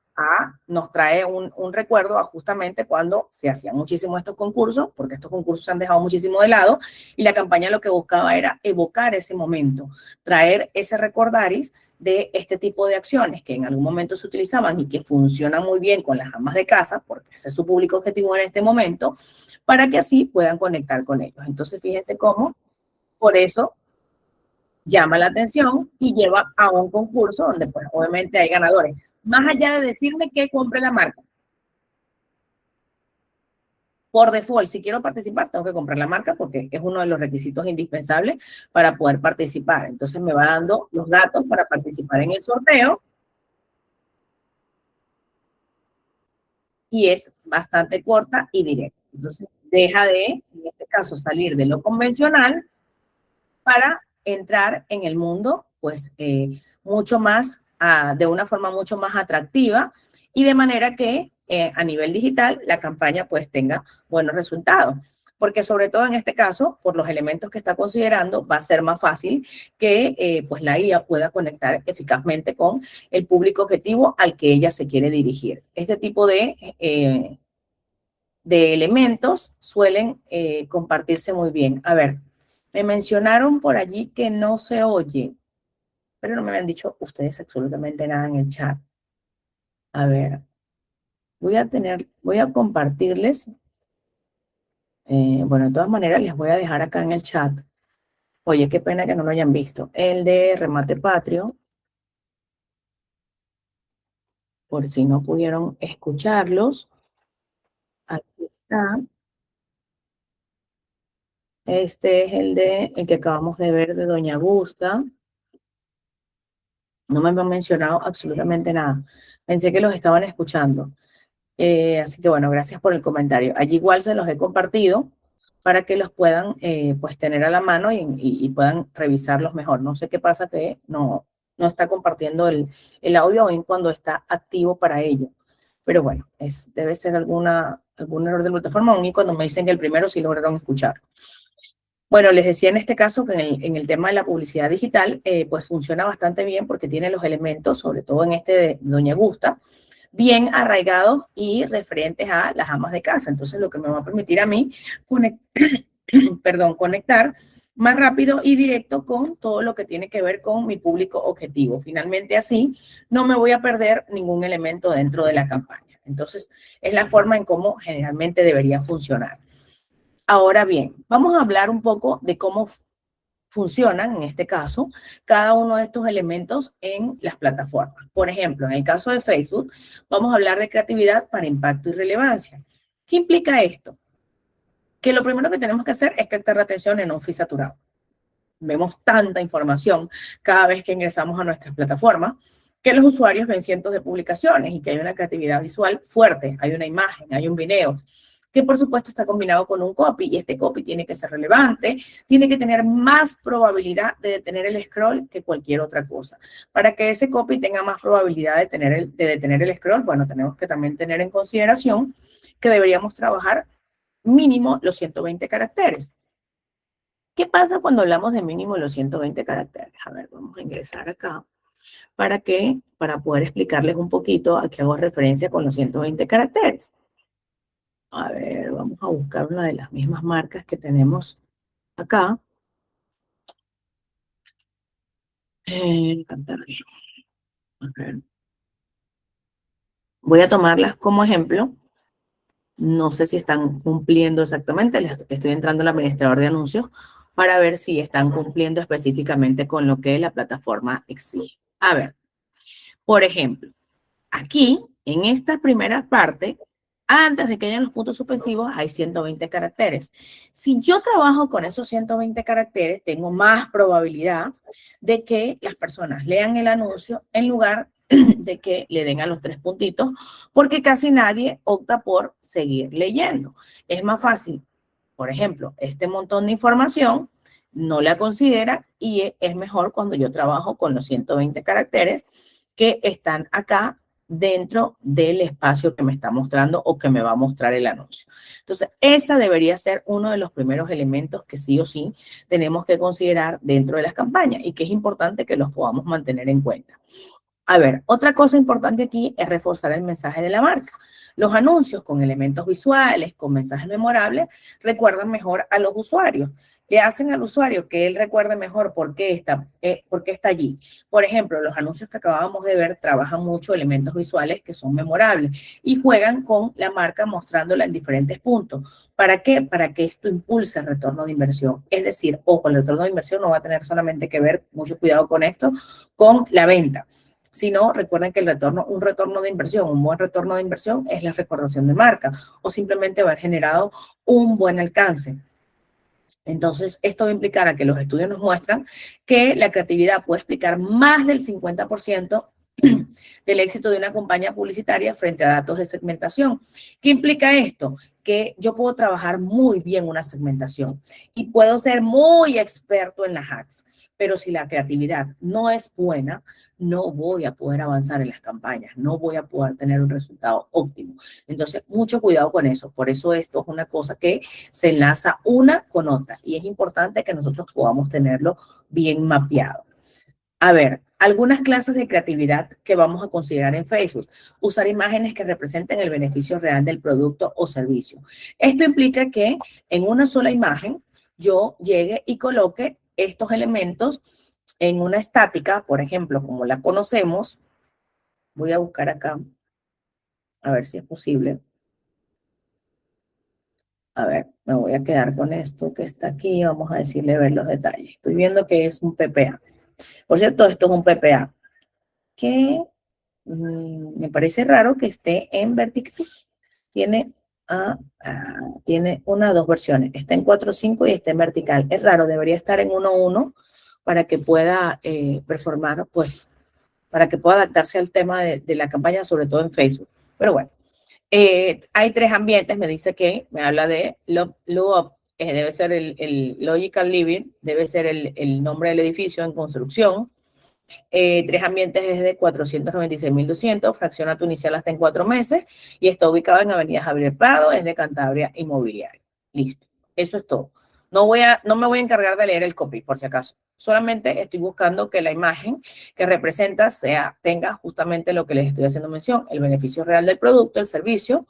nos trae un recuerdo a justamente cuando se hacían muchísimo estos concursos, porque estos concursos se han dejado muchísimo de lado, y la campaña lo que buscaba era evocar ese momento, traer ese recordaris de este tipo de acciones que en algún momento se utilizaban y que funcionan muy bien con las amas de casa, porque ese es su público objetivo en este momento, para que así puedan conectar con ellos. Entonces, fíjense cómo, por eso llama la atención y lleva a un concurso donde pues obviamente hay ganadores. Más allá de decirme que compre la marca. Por default, si quiero participar, tengo que comprar la marca porque es uno de los requisitos indispensables para poder participar. Entonces me va dando los datos para participar en el sorteo y es bastante corta y directa. Entonces deja de, en este caso, salir de lo convencional para entrar en el mundo, pues, mucho más, de una forma mucho más atractiva y de manera que a nivel digital la campaña pues tenga buenos resultados. Porque sobre todo en este caso, por los elementos que está considerando, va a ser más fácil que pues la IA pueda conectar eficazmente con el público objetivo al que ella se quiere dirigir. Este tipo de elementos suelen compartirse muy bien. A ver, me mencionaron por allí que no se oye, pero no me habían dicho ustedes absolutamente nada en el chat. A ver, voy a compartirles. Bueno, de todas maneras les voy a dejar acá en el chat. Oye, qué pena que no lo hayan visto. El de Remate Patrio, por si no pudieron escucharlos. Aquí está. Este es el que acabamos de ver de Doña Gusta. No me han mencionado absolutamente nada. Pensé que los estaban escuchando. Así que bueno, gracias por el comentario. Allí igual se los he compartido para que los puedan pues tener a la mano y puedan revisarlos mejor. No sé qué pasa que no está compartiendo el audio aún cuando está activo para ello. Pero bueno, debe ser algún error de plataforma, aún y cuando me dicen que el primero sí lograron escuchar. Bueno, les decía en este caso que en el tema de la publicidad digital, pues funciona bastante bien porque tiene los elementos, sobre todo en este de Doña Gusta, bien arraigados y referentes a las amas de casa. Entonces, lo que me va a permitir a mí conectar más rápido y directo con todo lo que tiene que ver con mi público objetivo. Finalmente, así no me voy a perder ningún elemento dentro de la campaña. Entonces, es la forma en cómo generalmente debería funcionar. Ahora bien, vamos a hablar un poco de cómo funcionan, en este caso, cada uno de estos elementos en las plataformas. Por ejemplo, en el caso de Facebook, vamos a hablar de creatividad para impacto y relevancia. ¿Qué implica esto? Que lo primero que tenemos que hacer es captar la atención en un feed saturado. vemos tanta información cada vez que ingresamos a nuestras plataformas, que los usuarios ven cientos de publicaciones y que hay una creatividad visual fuerte, hay una imagen, hay un video, que por supuesto está combinado con un copy, y este copy tiene que ser relevante, tiene que tener más probabilidad de detener el scroll que cualquier otra cosa. Para que ese copy tenga más probabilidad de detener el scroll, bueno, tenemos que también tener en consideración que deberíamos trabajar mínimo los 120 caracteres. ¿Qué pasa cuando hablamos de mínimo los 120 caracteres? A ver, vamos a ingresar acá para poder explicarles un poquito a qué hago referencia con los 120 caracteres. A ver, vamos a buscar una de las mismas marcas que tenemos acá. Cantarello. A ver. Voy a tomarlas como ejemplo. No sé si están cumpliendo exactamente. Estoy entrando al administrador de anuncios para ver si están cumpliendo específicamente con lo que la plataforma exige. A ver, por ejemplo, aquí, en esta primera parte, antes de que hayan los puntos suspensivos, hay 120 caracteres. Si yo trabajo con esos 120 caracteres, tengo más probabilidad de que las personas lean el anuncio en lugar de que le den a los 3 puntitos, porque casi nadie opta por seguir leyendo. Es más fácil, por ejemplo, este montón de información no la considera, y es mejor cuando yo trabajo con los 120 caracteres que están acá dentro del espacio que me está mostrando o que me va a mostrar el anuncio. Entonces, esa debería ser uno de los primeros elementos que sí o sí tenemos que considerar dentro de las campañas y que es importante que los podamos mantener en cuenta. A ver, otra cosa importante aquí es reforzar el mensaje de la marca. Los anuncios con elementos visuales, con mensajes memorables, recuerdan mejor a los usuarios. Le hacen al usuario que él recuerde mejor por qué está allí. Por ejemplo, los anuncios que acabábamos de ver trabajan mucho elementos visuales que son memorables y juegan con la marca mostrándola en diferentes puntos. ¿Para qué? Para que esto impulse el retorno de inversión. Es decir, ojo, el retorno de inversión no va a tener solamente que ver, mucho cuidado con esto, con la venta. Si no, recuerden que un retorno de inversión, un buen retorno de inversión es la recordación de marca o simplemente haber generado un buen alcance. Entonces, esto va a implicar a que los estudios nos muestran que la creatividad puede explicar más del 50% del éxito de una campaña publicitaria frente a datos de segmentación. ¿Qué implica esto? Que yo puedo trabajar muy bien una segmentación y puedo ser muy experto en las ads, pero si la creatividad no es buena, no voy a poder avanzar en las campañas, no voy a poder tener un resultado óptimo. Entonces, mucho cuidado con eso. Por eso esto es una cosa que se enlaza una con otra y es importante que nosotros podamos tenerlo bien mapeado. A ver, algunas clases de creatividad que vamos a considerar en Facebook. Usar imágenes que representen el beneficio real del producto o servicio. Esto implica que en una sola imagen yo llegue y coloque estos elementos en una estática, por ejemplo, como la conocemos. Voy a buscar acá, a ver si es posible. A ver, me voy a quedar con esto que está aquí. Vamos a decirle ver los detalles. Estoy viendo que es un PPA. Por cierto, esto es un PPA que me parece raro que esté en vertical. Tiene dos versiones. Está en 4.5 y está en vertical. Es raro, debería estar en 1.1 para que pueda performar, pues, para que pueda adaptarse al tema de la campaña, sobre todo en Facebook. Pero bueno, hay 3 ambientes. Me dice que me habla de Loop, debe ser el Logical Living, debe ser el nombre del edificio en construcción. 3 ambientes es de 496.200, fracciona tu inicial hasta en 4 meses y está ubicado en Avenida Javier Prado, es de Cantabria Inmobiliaria. Listo, eso es todo. No me voy a encargar de leer el copy, por si acaso. Solamente estoy buscando que la imagen que representa tenga justamente lo que les estoy haciendo mención, el beneficio real del producto, el servicio,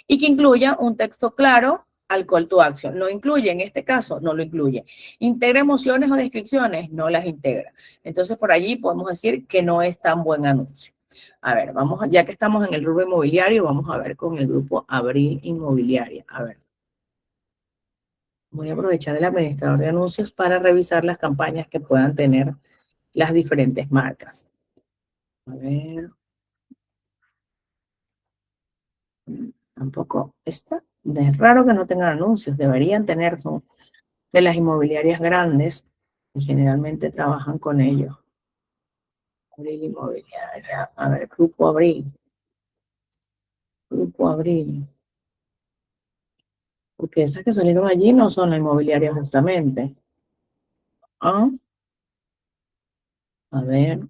y que incluya un texto claro al call to action. ¿Lo incluye? En este caso, no lo incluye. ¿Integra emociones o descripciones? No las integra. Entonces, por allí podemos decir que no es tan buen anuncio. A ver, ya que estamos en el rubro inmobiliario, vamos a ver con el grupo Abril Inmobiliaria. A ver. Voy a aprovechar el administrador de anuncios para revisar las campañas que puedan tener las diferentes marcas. A ver. Tampoco está. Es raro que no tengan anuncios. Deberían tener, son de las inmobiliarias grandes. y generalmente trabajan con ellos. Abril Inmobiliaria, a ver, Grupo Abril. Grupo Abril. Porque esas que salieron allí no son la inmobiliaria justamente. ¿Ah? A ver.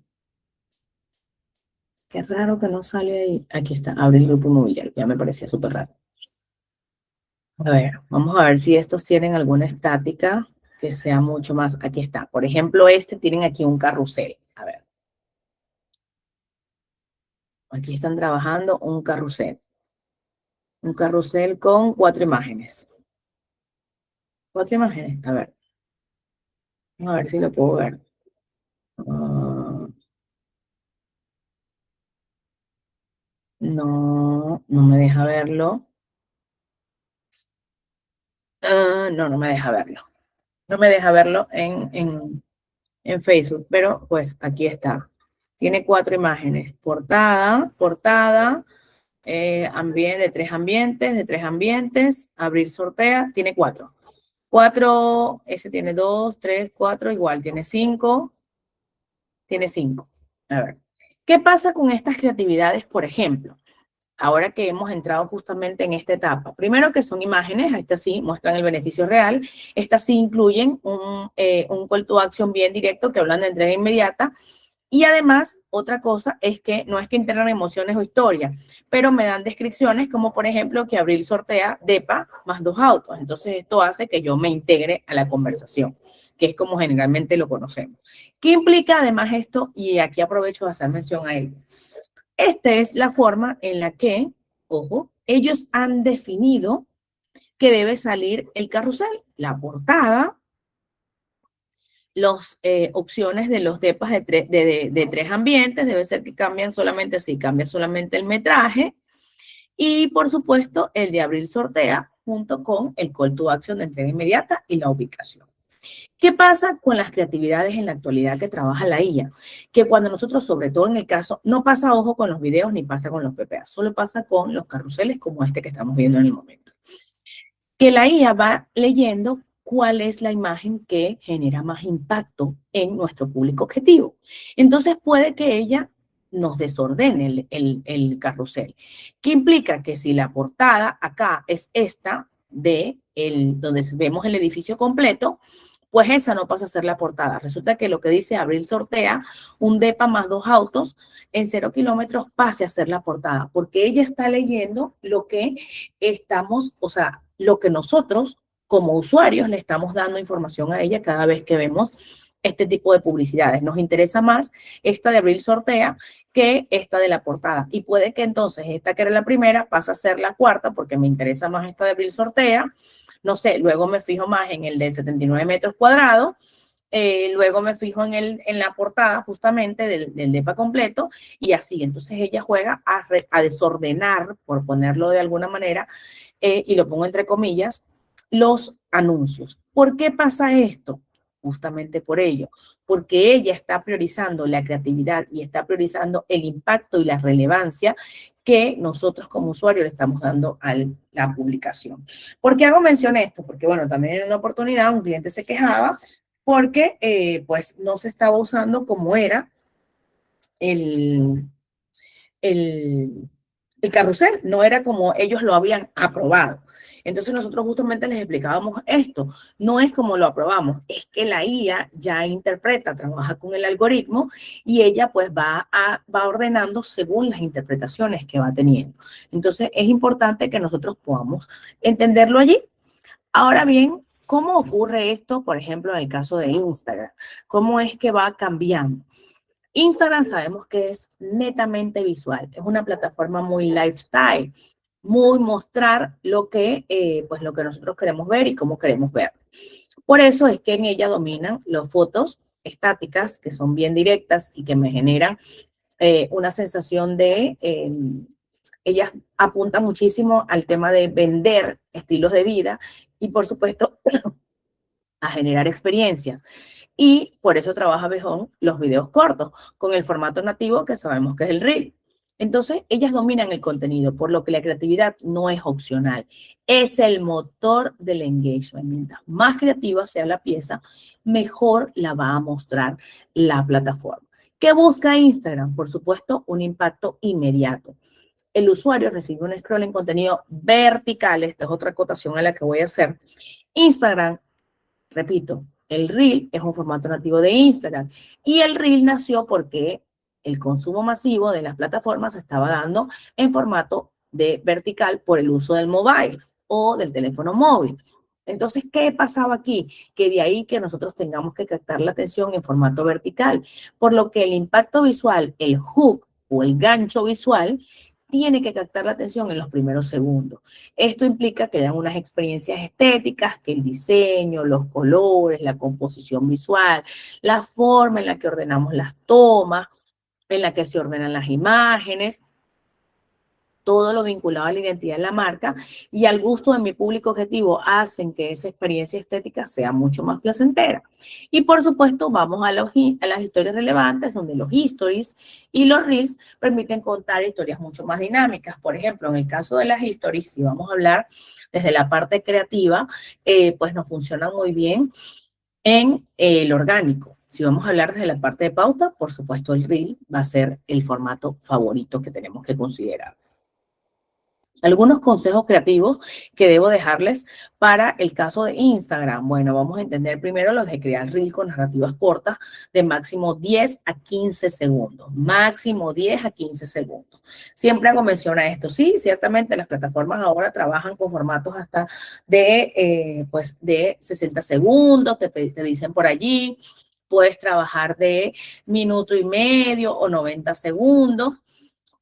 Qué raro que no sale ahí. Aquí está, Abril Grupo Inmobiliario. Ya me parecía súper raro. A ver, vamos a ver si estos tienen alguna estática que sea mucho más. Aquí está. Por ejemplo, tienen aquí un carrusel. A ver. Aquí están trabajando un carrusel. Un carrusel con 4 imágenes. 4 imágenes. A ver. Vamos a ver si lo puedo ver. Ah, no, no me deja verlo. No, no me deja verlo. No me deja verlo en Facebook, pero pues aquí está. Tiene 4 imágenes. Portada, de tres ambientes, abrir sortea, tiene 4. 4, ese tiene 2, 3, 4, igual, tiene 5. Tiene 5. A ver, ¿qué pasa con estas creatividades, por ejemplo? Ahora que hemos entrado justamente en esta etapa. Primero que son imágenes, estas sí muestran el beneficio real, estas sí incluyen un call to action bien directo que hablan de entrega inmediata. Y además, otra cosa es que no es que integran emociones o historias, pero me dan descripciones como, por ejemplo, que Abril sortea DEPA más 2 autos. Entonces, esto hace que yo me integre a la conversación, que es como generalmente lo conocemos. ¿Qué implica además esto? Y aquí aprovecho de hacer mención a ello. Esta es la forma en la que, ojo, ellos han definido que debe salir el carrusel, la portada, las opciones de los depas de 3 ambientes, debe ser que cambian solamente así, cambia solamente el metraje, y por supuesto el de Abril sortea junto con el call to action de entrega inmediata y la ubicación. ¿Qué pasa con las creatividades en la actualidad que trabaja la IA? Que cuando nosotros, sobre todo en el caso, no pasa ojo con los videos ni pasa con los PPA, solo pasa con los carruseles como este que estamos viendo en el momento. Que la IA va leyendo cuál es la imagen que genera más impacto en nuestro público objetivo. Entonces puede que ella nos desordene el carrusel. ¿Qué implica? Que si la portada acá es esta donde vemos el edificio completo, pues esa no pasa a ser la portada. Resulta que lo que dice Abril sortea, un DEPA más 2 autos en 0 kilómetros pase a ser la portada, porque ella está leyendo lo que estamos, o sea, lo que nosotros como usuarios le estamos dando información a ella cada vez que vemos este tipo de publicidades. Nos interesa más esta de Abril sortea que esta de la portada. Y puede que entonces esta que era la primera pase a ser la cuarta porque me interesa más esta de Abril sortea. No sé, luego me fijo más en el de 79 metros cuadrados, luego me fijo en la portada justamente del DEPA completo y así. Entonces ella juega a desordenar, por ponerlo de alguna manera, y lo pongo entre comillas, los anuncios. ¿Por qué pasa esto? Justamente por ello, porque ella está priorizando la creatividad y está priorizando el impacto y la relevancia que nosotros como usuarios le estamos dando a la publicación. ¿Por qué hago mención a esto? Porque, bueno, también en una oportunidad un cliente se quejaba porque, pues, no se estaba usando como era el, el, el carrusel, no era como ellos lo habían aprobado. Entonces nosotros justamente les explicábamos esto, no es como lo aprobamos, es que la IA ya interpreta, trabaja con el algoritmo y ella pues va ordenando según las interpretaciones que va teniendo. Entonces es importante que nosotros podamos entenderlo allí. Ahora bien, ¿cómo ocurre esto, por ejemplo, en el caso de Instagram? ¿Cómo es que va cambiando? Instagram sabemos que es netamente visual, es una plataforma muy lifestyle, muy mostrar pues lo que nosotros queremos ver y cómo queremos ver. Por eso es que en ella dominan las fotos estáticas, que son bien directas y que me generan una sensación ellas apuntan muchísimo al tema de vender estilos de vida y por supuesto a generar experiencias. Y por eso trabaja Bejón los videos cortos, con el formato nativo que sabemos que es el Reel. Entonces, ellas dominan el contenido, por lo que la creatividad no es opcional. Es el motor del engagement. Mientras más creativa sea la pieza, mejor la va a mostrar la plataforma. ¿Qué busca Instagram? Por supuesto, un impacto inmediato. El usuario recibe un scroll en contenido vertical. Esta es otra acotación a la que voy a hacer. Instagram, repito, el Reel es un formato nativo de Instagram y el Reel nació porque el consumo masivo de las plataformas se estaba dando en formato de vertical por el uso del mobile o del teléfono móvil. Entonces, ¿qué pasaba aquí? Que de ahí que nosotros tengamos que captar la atención en formato vertical, por lo que el impacto visual, el hook o el gancho visual, tiene que captar la atención en los primeros segundos. Esto implica que dan unas experiencias estéticas, que el diseño, los colores, la composición visual, la forma en la que ordenamos las tomas, en la que se ordenan las imágenes, todo lo vinculado a la identidad de la marca y al gusto de mi público objetivo hacen que esa experiencia estética sea mucho más placentera. Y por supuesto, vamos a las historias relevantes, donde los stories y los reels permiten contar historias mucho más dinámicas. Por ejemplo, en el caso de las stories, si vamos a hablar desde la parte creativa, pues nos funciona muy bien en el orgánico. Si vamos a hablar desde la parte de pauta, por supuesto, el reel va a ser el formato favorito que tenemos que considerar. Algunos consejos creativos que debo dejarles para el caso de Instagram. Bueno, vamos a entender primero los de crear reel con narrativas cortas de máximo 10 a 15 segundos. Máximo 10 a 15 segundos. Siempre hago mención a esto. Sí, ciertamente las plataformas ahora trabajan con formatos hasta de 60 segundos, te dicen por allí. Puedes trabajar de minuto y medio o 90 segundos,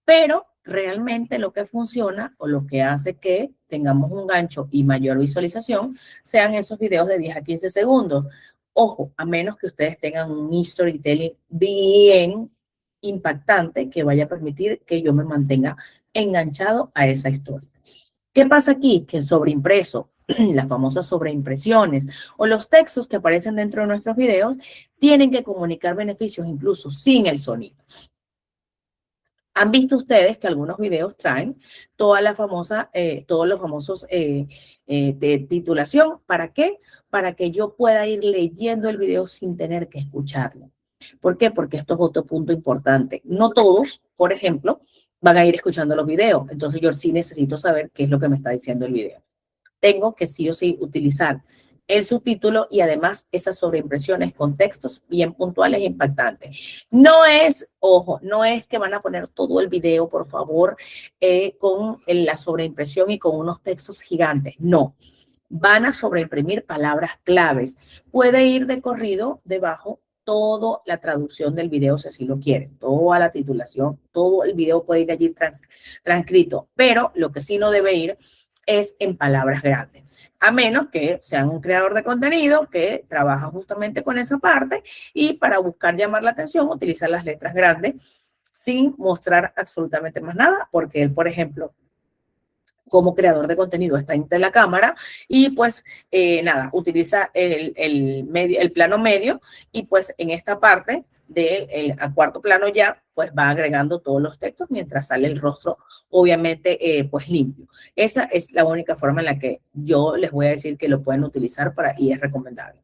pero realmente lo que funciona o lo que hace que tengamos un gancho y mayor visualización sean esos videos de 10 a 15 segundos. Ojo, a menos que ustedes tengan un storytelling bien impactante que vaya a permitir que yo me mantenga enganchado a esa historia. ¿Qué pasa aquí? Que el sobreimpreso, las famosas sobreimpresiones o los textos que aparecen dentro de nuestros videos tienen que comunicar beneficios incluso sin el sonido. ¿Han visto ustedes que algunos videos traen todos los famosos de titulación? ¿Para qué? Para que yo pueda ir leyendo el video sin tener que escucharlo. ¿Por qué? Porque esto es otro punto importante. No todos, por ejemplo, van a ir escuchando los videos. Entonces yo sí necesito saber qué es lo que me está diciendo el video. Tengo que sí o sí utilizar el subtítulo y además esas sobreimpresiones con textos bien puntuales e impactantes. No es, ojo, no es que van a poner todo el video, por favor, con la sobreimpresión y con unos textos gigantes. No, van a sobreimprimir palabras claves. Puede ir de corrido debajo toda la traducción del video si así lo quieren, toda la titulación, todo el video puede ir allí transcrito, pero lo que sí no debe ir es en palabras grandes, a menos que sean un creador de contenido que trabaja justamente con esa parte y para buscar llamar la atención utiliza las letras grandes sin mostrar absolutamente más nada, porque él, por ejemplo, como creador de contenido está entre la cámara y pues utiliza el plano medio y pues en esta parte del cuarto plano ya pues va agregando todos los textos mientras sale el rostro obviamente pues limpio. Esa es la única forma en la que yo les voy a decir que lo pueden utilizar y es recomendable.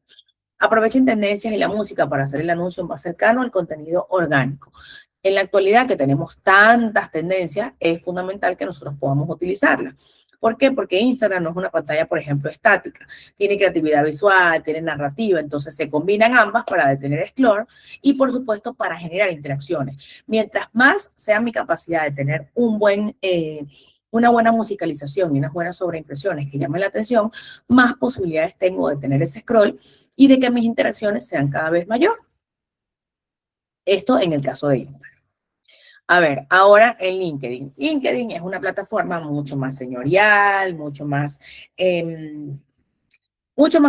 Aprovechen tendencias y la música para hacer el anuncio más cercano al contenido orgánico. En la actualidad que tenemos tantas tendencias, es fundamental que nosotros podamos utilizarlas. ¿Por qué? Porque Instagram no es una pantalla, por ejemplo, estática. Tiene creatividad visual, tiene narrativa, entonces se combinan ambas para detener scroll y, por supuesto, para generar interacciones. Mientras más sea mi capacidad de tener una buena musicalización y unas buenas sobreimpresiones que llamen la atención, más posibilidades tengo de tener ese scroll y de que mis interacciones sean cada vez mayor. Esto en el caso de Instagram. A ver, ahora en LinkedIn. LinkedIn es una plataforma mucho más señorial, mucho más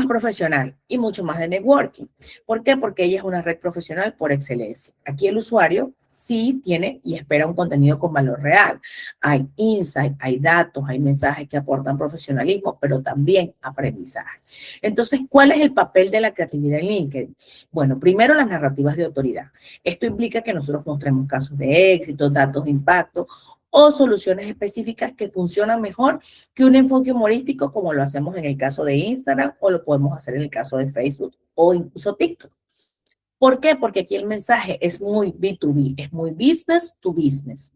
profesional y mucho más de networking. ¿Por qué? Porque ella es una red profesional por excelencia. Aquí el usuario sí tiene y espera un contenido con valor real. Hay insight, hay datos, hay mensajes que aportan profesionalismo, pero también aprendizaje. Entonces, ¿cuál es el papel de la creatividad en LinkedIn? Bueno, primero las narrativas de autoridad. Esto implica que nosotros mostremos casos de éxito, datos de impacto o soluciones específicas que funcionan mejor que un enfoque humorístico como lo hacemos en el caso de Instagram o lo podemos hacer en el caso de Facebook o incluso TikTok. ¿Por qué? Porque aquí el mensaje es muy B2B, es muy business to business.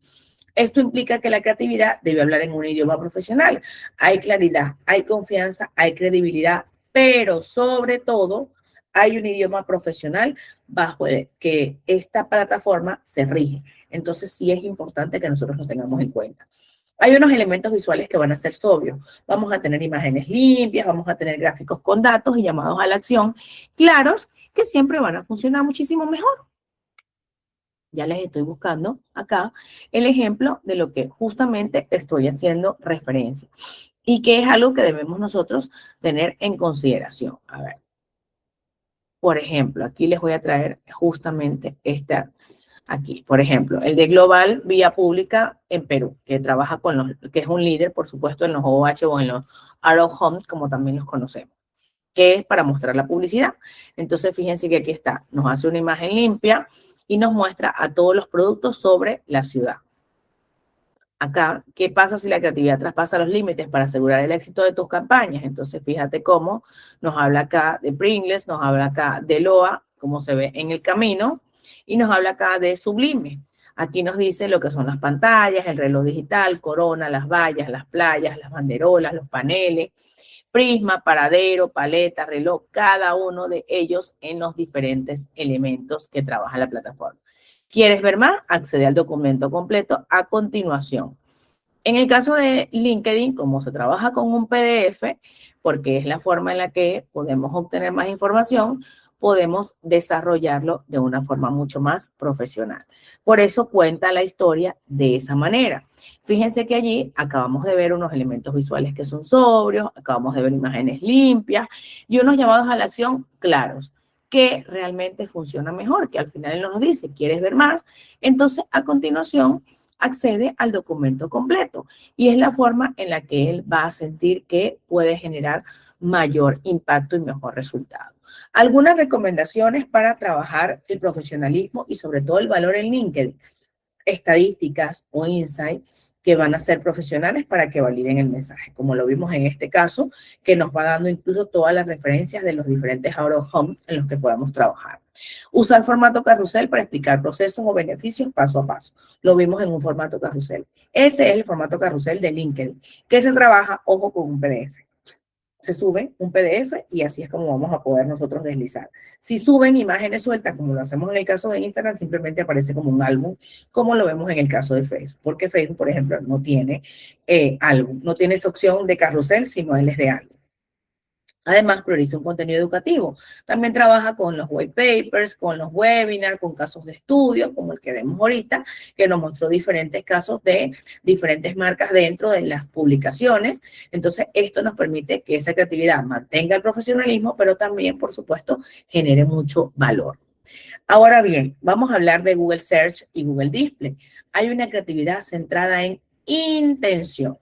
Esto implica que la creatividad debe hablar en un idioma profesional. Hay claridad, hay confianza, hay credibilidad, pero sobre todo hay un idioma profesional bajo el que esta plataforma se rige. Entonces sí es importante que nosotros lo tengamos en cuenta. Hay unos elementos visuales que van a ser sobrios. Vamos a tener imágenes limpias, vamos a tener gráficos con datos y llamados a la acción claros que siempre van a funcionar muchísimo mejor. Ya les estoy buscando acá el ejemplo de lo que justamente estoy haciendo referencia y que es algo que debemos nosotros tener en consideración. A ver, por ejemplo, aquí les voy a traer justamente esta aquí. Por ejemplo, el de Global Vía Pública en Perú, que trabaja con los, que es un líder, por supuesto, en los OH o en los Arrow Homes, como también los conocemos, que es para mostrar la publicidad. Entonces, fíjense que aquí está, nos hace una imagen limpia y nos muestra a todos los productos sobre la ciudad. Acá, ¿qué pasa si la creatividad traspasa los límites para asegurar el éxito de tus campañas? Entonces, fíjate cómo nos habla acá de Pringles, nos habla acá de Loa, como se ve en el camino, y nos habla acá de Sublime. Aquí nos dice lo que son las pantallas, el reloj digital, Corona, las vallas, las playas, las banderolas, los paneles, prisma, paradero, paleta, reloj, cada uno de ellos en los diferentes elementos que trabaja la plataforma. ¿Quieres ver más? Accede al documento completo a continuación. En el caso de LinkedIn, como se trabaja con un PDF, porque es la forma en la que podemos obtener más información, podemos desarrollarlo de una forma mucho más profesional. Por eso cuenta la historia de esa manera. Fíjense que allí acabamos de ver unos elementos visuales que son sobrios, acabamos de ver imágenes limpias y unos llamados a la acción claros, que realmente funciona mejor, que al final él nos dice, ¿quieres ver más? Entonces, a continuación, accede al documento completo y es la forma en la que él va a sentir que puede generar mayor impacto y mejor resultado. Algunas recomendaciones para trabajar el profesionalismo y sobre todo el valor en LinkedIn. Estadísticas o insight que van a ser profesionales para que validen el mensaje, como lo vimos en este caso, que nos va dando incluso todas las referencias de los diferentes out of home en los que podamos trabajar. Usar formato carrusel para explicar procesos o beneficios paso a paso. Lo vimos en un formato carrusel. Ese es el formato carrusel de LinkedIn, que se trabaja, ojo, con un PDF. Se sube un PDF y así es como vamos a poder nosotros deslizar. Si suben imágenes sueltas, como lo hacemos en el caso de Instagram, simplemente aparece como un álbum, como lo vemos en el caso de Facebook. Porque Facebook, por ejemplo, no tiene álbum, no tiene esa opción de carrusel, sino él es de álbum. Además, prioriza un contenido educativo. También trabaja con los white papers, con los webinars, con casos de estudio, como el que vemos ahorita, que nos mostró diferentes casos de diferentes marcas dentro de las publicaciones. Entonces, esto nos permite que esa creatividad mantenga el profesionalismo, pero también, por supuesto, genere mucho valor. Ahora bien, vamos a hablar de Google Search y Google Display. Hay una creatividad centrada en intención.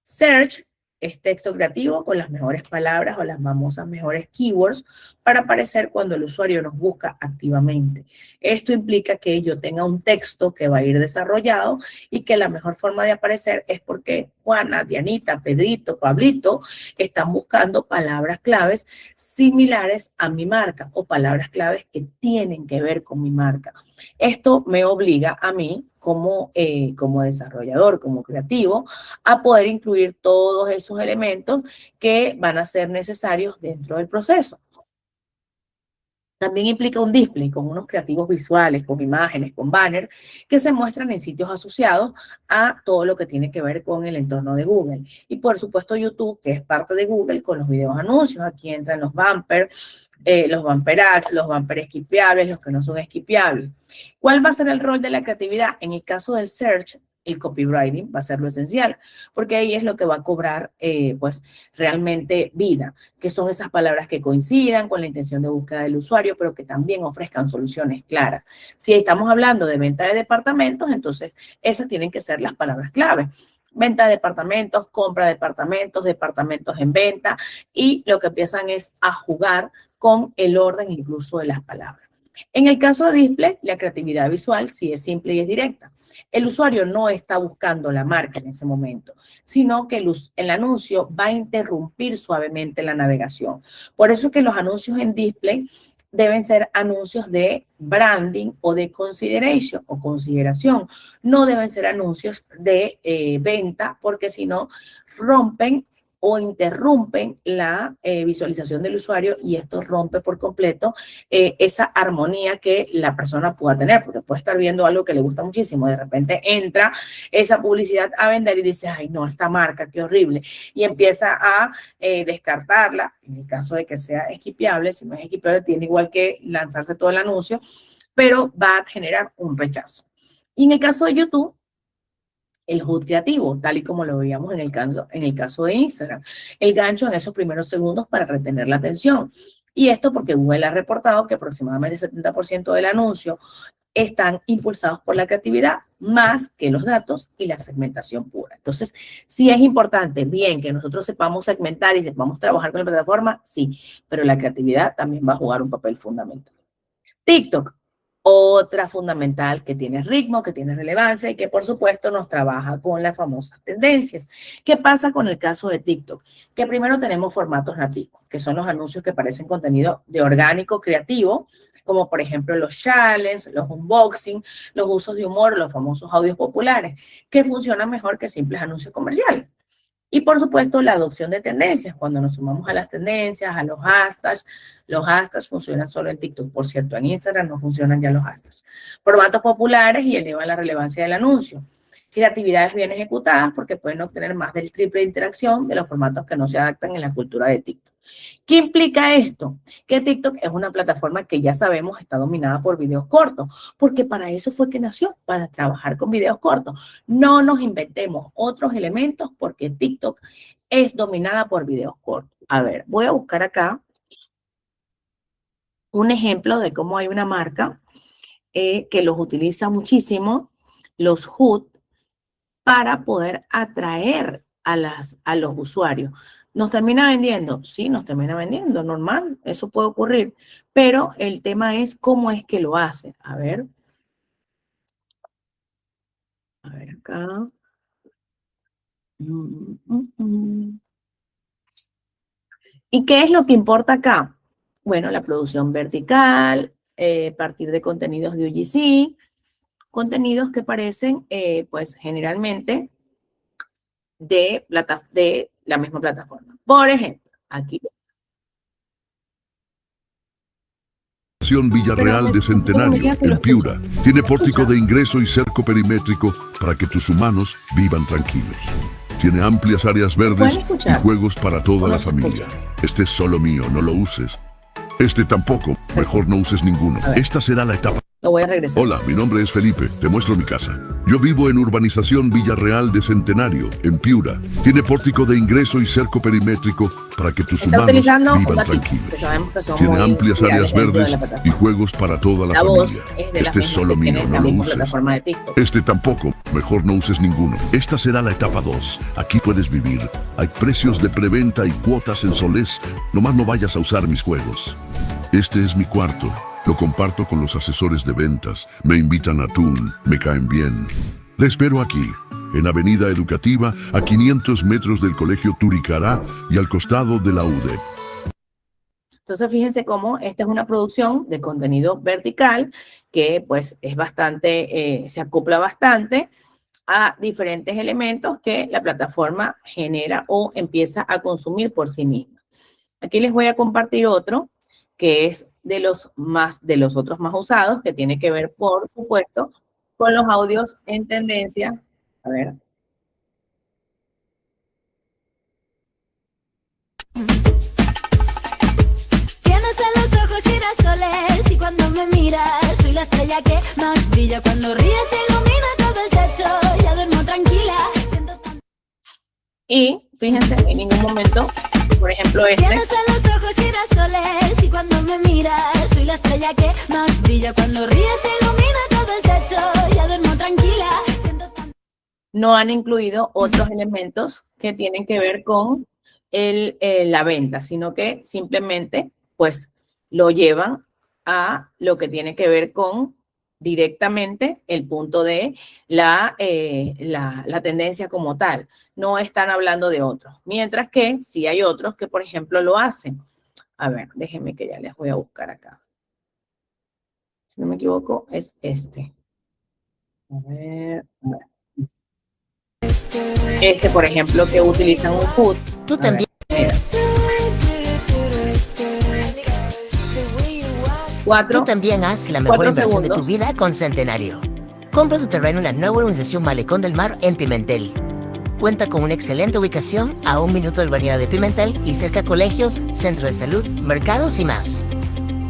Search es texto creativo con las mejores palabras o las famosas mejores keywords para aparecer cuando el usuario nos busca activamente. Esto implica que yo tenga un texto que va a ir desarrollado y que la mejor forma de aparecer es porque Juana, Dianita, Pedrito, Pablito están buscando palabras claves similares a mi marca o palabras claves que tienen que ver con mi marca. Esto me obliga a mí como desarrollador, como creativo, a poder incluir todos esos elementos que van a ser necesarios dentro del proceso. También implica un display con unos creativos visuales, con imágenes, con banners, que se muestran en sitios asociados a todo lo que tiene que ver con el entorno de Google. Y por supuesto YouTube, que es parte de Google, con los videos anuncios. Aquí entran los bumper ads, los bumper esquipeables, los que no son esquipeables. ¿Cuál va a ser el rol de la creatividad? En el caso del search, el copywriting va a ser lo esencial, porque ahí es lo que va a cobrar pues realmente vida, que son esas palabras que coincidan con la intención de búsqueda del usuario, pero que también ofrezcan soluciones claras. Si estamos hablando de venta de departamentos, entonces esas tienen que ser las palabras clave. Venta de departamentos, compra de departamentos, departamentos en venta, y lo que empiezan es a jugar con el orden incluso de las palabras. En el caso de display, la creatividad visual sí es simple y es directa. El usuario no está buscando la marca en ese momento, sino que el anuncio va a interrumpir suavemente la navegación. Por eso es que los anuncios en display deben ser anuncios de branding o de consideration o consideración. No deben ser anuncios de venta, porque si no rompen o interrumpen la visualización del usuario, y esto rompe por completo esa armonía que la persona pueda tener, porque puede estar viendo algo que le gusta muchísimo, de repente entra esa publicidad a vender y dice, ay no, esta marca, qué horrible, y empieza a descartarla, en el caso de que sea esquipeable. Si no es esquipeable, tiene igual que lanzarse todo el anuncio, pero va a generar un rechazo. Y en el caso de YouTube, el HUD creativo, tal y como lo veíamos en el caso de Instagram. El gancho en esos primeros segundos para retener la atención. Y esto porque Google ha reportado que aproximadamente el 70% del anuncio están impulsados por la creatividad, más que los datos y la segmentación pura. Entonces, sí es importante, bien, que nosotros sepamos segmentar y sepamos trabajar con la plataforma, sí, pero la creatividad también va a jugar un papel fundamental. TikTok. Otra fundamental que tiene ritmo, que tiene relevancia y que por supuesto nos trabaja con las famosas tendencias. ¿Qué pasa con el caso de TikTok? Que primero tenemos formatos nativos, que son los anuncios que parecen contenido de orgánico creativo, como por ejemplo los challenges, los unboxing, los usos de humor, los famosos audios populares, que funcionan mejor que simples anuncios comerciales. Y por supuesto, la adopción de tendencias. Cuando nos sumamos a las tendencias, a los hashtags funcionan solo en TikTok. Por cierto, en Instagram no funcionan ya los hashtags. Formatos populares y elevan la relevancia del anuncio. Creatividades bien ejecutadas, porque pueden obtener más del triple de interacción de los formatos que no se adaptan en la cultura de TikTok. ¿Qué implica esto? Que TikTok es una plataforma que ya sabemos está dominada por videos cortos, porque para eso fue que nació, para trabajar con videos cortos. No nos inventemos otros elementos, porque TikTok es dominada por videos cortos. A ver, voy a buscar acá un ejemplo de cómo hay una marca que los utiliza muchísimo, los HUD, para poder atraer a los usuarios. ¿Nos termina vendiendo? Sí, nos termina vendiendo, normal, eso puede ocurrir. Pero el tema es cómo es que lo hace. A ver acá. ¿Y qué es lo que importa acá? Bueno, la producción vertical, partir de contenidos de UGC, contenidos que parecen, pues, generalmente de la misma plataforma. Por ejemplo, aquí. Villarreal de Centenario, en Piura. Tiene pórtico de ingreso y cerco perimétrico para que tus humanos vivan tranquilos. Tiene amplias áreas verdes y juegos para toda la familia. Este es solo mío, no lo uses. Este tampoco, mejor no uses ninguno. Esta será la etapa. Lo voy a regresar. Hola, mi nombre es Felipe, te muestro mi casa. Yo vivo en urbanización Villarreal de Centenario, en Piura. Tiene pórtico de ingreso y cerco perimétrico para que tus humanos vivan tranquilos. Tiene amplias áreas verdes y juegos para toda la familia. Este es solo mío, no lo uses. Este tampoco, mejor no uses ninguno. Esta será la etapa 2. Aquí puedes vivir. Hay precios de preventa y cuotas en solés. Nomás no vayas a usar mis juegos. Este es mi cuarto. Lo comparto con los asesores de ventas. Me invitan a atún, me caen bien. Le espero aquí, en Avenida Educativa, a 500 metros del Colegio Turicará y al costado de la UDEP. Entonces, fíjense cómo esta es una producción de contenido vertical que, pues, es bastante, se acopla bastante a diferentes elementos que la plataforma genera o empieza a consumir por sí misma. Aquí les voy a compartir otro que es de los otros más usados, que tiene que ver, por supuesto, con los audios en tendencia. A ver. Tienes en los ojos girasoles y cuando me miras soy la estrella que más brilla. Cuando ríes ilumina todo el techo. techo, ya duermo tranquila. Siento tan... Y fíjense, en ningún momento, por ejemplo, Tienes en los ojos girasoles y cuando me miras soy la estrella que más brilla. Cuando ríes ilumina todo el techo, ya duermo tranquila. Siento tan... no han incluido otros elementos que tienen que ver con la venta, sino que simplemente pues lo llevan a lo que tiene que ver con directamente el punto de la tendencia como tal. No están hablando de otros. Mientras que sí hay otros que, por ejemplo, lo hacen. A ver, déjenme que ya les voy a buscar acá. Si no me equivoco, es este. A ver. Este, por ejemplo, que utilizan un HUD. Tú también. Tú también haz la mejor inversión de tu vida con Centenario. Compra tu terreno en la nueva urbanización Malecón del Mar en Pimentel. Cuenta con una excelente ubicación a 1 minuto del balneario de Pimentel y cerca a colegios, centro de salud, mercados y más.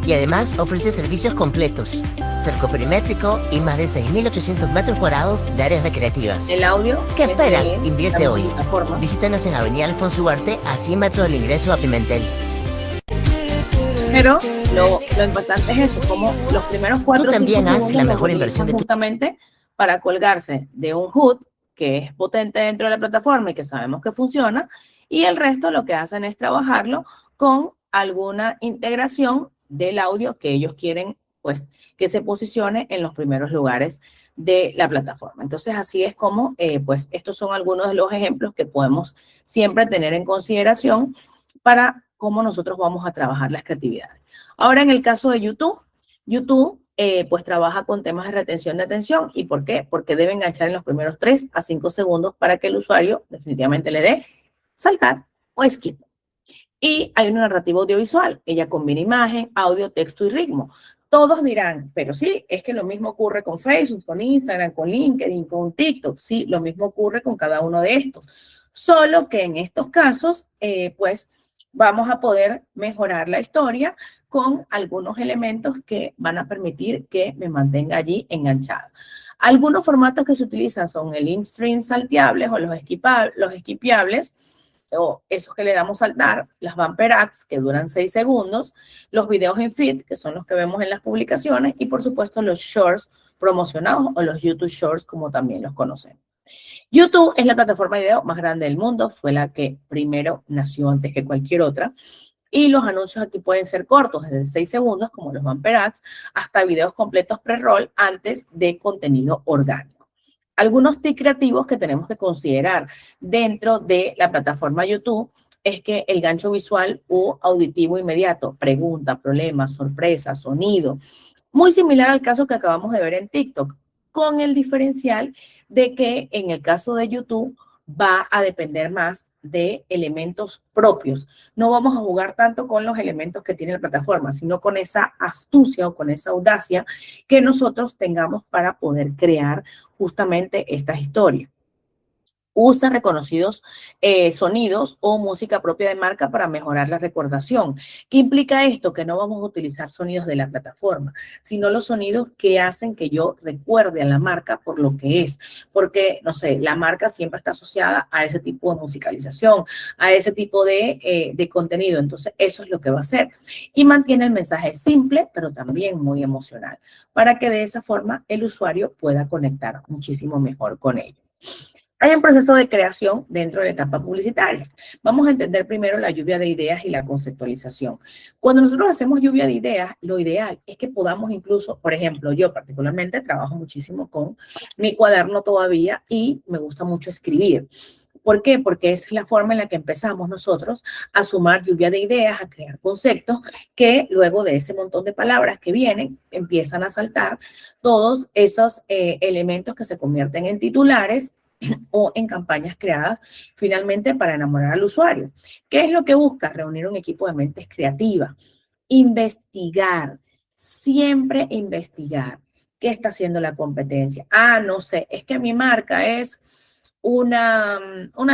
Y además ofrece servicios completos, cerco perimétrico y más de 6.800 metros cuadrados de áreas recreativas. El audio. ¿Qué esperas? Invierte hoy. Visítanos en Avenida Alfonso Ugarte, a 100 metros del ingreso a Pimentel. Pero lo importante es eso, como los primeros 4 Tú también haz la mejor inversión de tu... justamente para colgarse de un HUD que es potente dentro de la plataforma y que sabemos que funciona, y el resto lo que hacen es trabajarlo con alguna integración del audio que ellos quieren, pues, que se posicione en los primeros lugares de la plataforma. Entonces, así es como, pues, estos son algunos de los ejemplos que podemos siempre tener en consideración para cómo nosotros vamos a trabajar las creatividades. Ahora, en el caso de YouTube, pues trabaja con temas de retención de atención. ¿Y por qué? Porque debe enganchar en los primeros 3 a 5 segundos para que el usuario definitivamente le dé saltar o skip. Y hay una narrativa audiovisual. Ella combina imagen, audio, texto y ritmo. Todos dirán, pero sí, es que lo mismo ocurre con Facebook, con Instagram, con LinkedIn, con TikTok. Sí, lo mismo ocurre con cada uno de estos. Solo que en estos casos, pues, vamos a poder mejorar la historia con algunos elementos que van a permitir que me mantenga allí enganchado. Algunos formatos que se utilizan son el in-stream salteables o los skipeables, o esos que le damos saltar, las bumper ads que duran 6 segundos, los videos en feed, que son los que vemos en las publicaciones, y por supuesto los shorts promocionados o los YouTube Shorts, como también los conocemos. YouTube es la plataforma de video más grande del mundo, fue la que primero nació antes que cualquier otra, y los anuncios aquí pueden ser cortos, desde 6 segundos, como los bumper ads, hasta videos completos pre-roll antes de contenido orgánico. Algunos tips creativos que tenemos que considerar dentro de la plataforma YouTube es que el gancho visual o auditivo inmediato, pregunta, problema, sorpresa, sonido, muy similar al caso que acabamos de ver en TikTok, con el diferencial de que en el caso de YouTube va a depender más de elementos propios. No vamos a jugar tanto con los elementos que tiene la plataforma, sino con esa astucia o con esa audacia que nosotros tengamos para poder crear justamente estas historias. Usa reconocidos sonidos o música propia de marca para mejorar la recordación. ¿Qué implica esto? Que no vamos a utilizar sonidos de la plataforma, sino los sonidos que hacen que yo recuerde a la marca por lo que es. Porque, no sé, la marca siempre está asociada a ese tipo de musicalización, a ese tipo de contenido. Entonces, eso es lo que va a hacer. Y mantiene el mensaje simple, pero también muy emocional, para que de esa forma el usuario pueda conectar muchísimo mejor con ello. Hay un proceso de creación dentro de la etapa publicitaria. Vamos a entender primero la lluvia de ideas y la conceptualización. Cuando nosotros hacemos lluvia de ideas, lo ideal es que podamos incluso, por ejemplo, yo particularmente trabajo muchísimo con mi cuaderno todavía y me gusta mucho escribir. ¿Por qué? Porque es la forma en la que empezamos nosotros a sumar lluvia de ideas, a crear conceptos que luego de ese montón de palabras que vienen, empiezan a saltar todos esos elementos que se convierten en titulares o en campañas creadas finalmente para enamorar al usuario. ¿Qué es lo que busca? Reunir un equipo de mentes creativas, investigar, siempre investigar. ¿Qué está haciendo la competencia? Ah, no sé, es que mi marca es una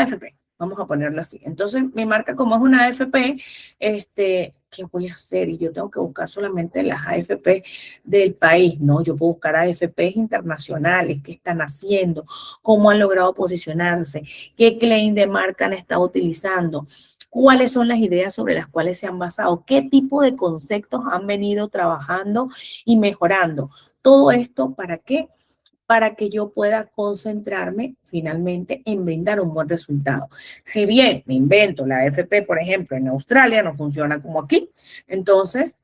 FP, Vamos a ponerlo así. Entonces, mi marca, como es una AFP, ¿qué voy a hacer? Y yo tengo que buscar solamente las AFP del país, ¿no? Yo puedo buscar AFPs internacionales, qué están haciendo, cómo han logrado posicionarse, qué claim de marca han estado utilizando, cuáles son las ideas sobre las cuales se han basado, qué tipo de conceptos han venido trabajando y mejorando. Todo esto, ¿para qué? Para que yo pueda concentrarme finalmente en brindar un buen resultado. Si bien me invento la AFP, por ejemplo, en Australia, no funciona como aquí, entonces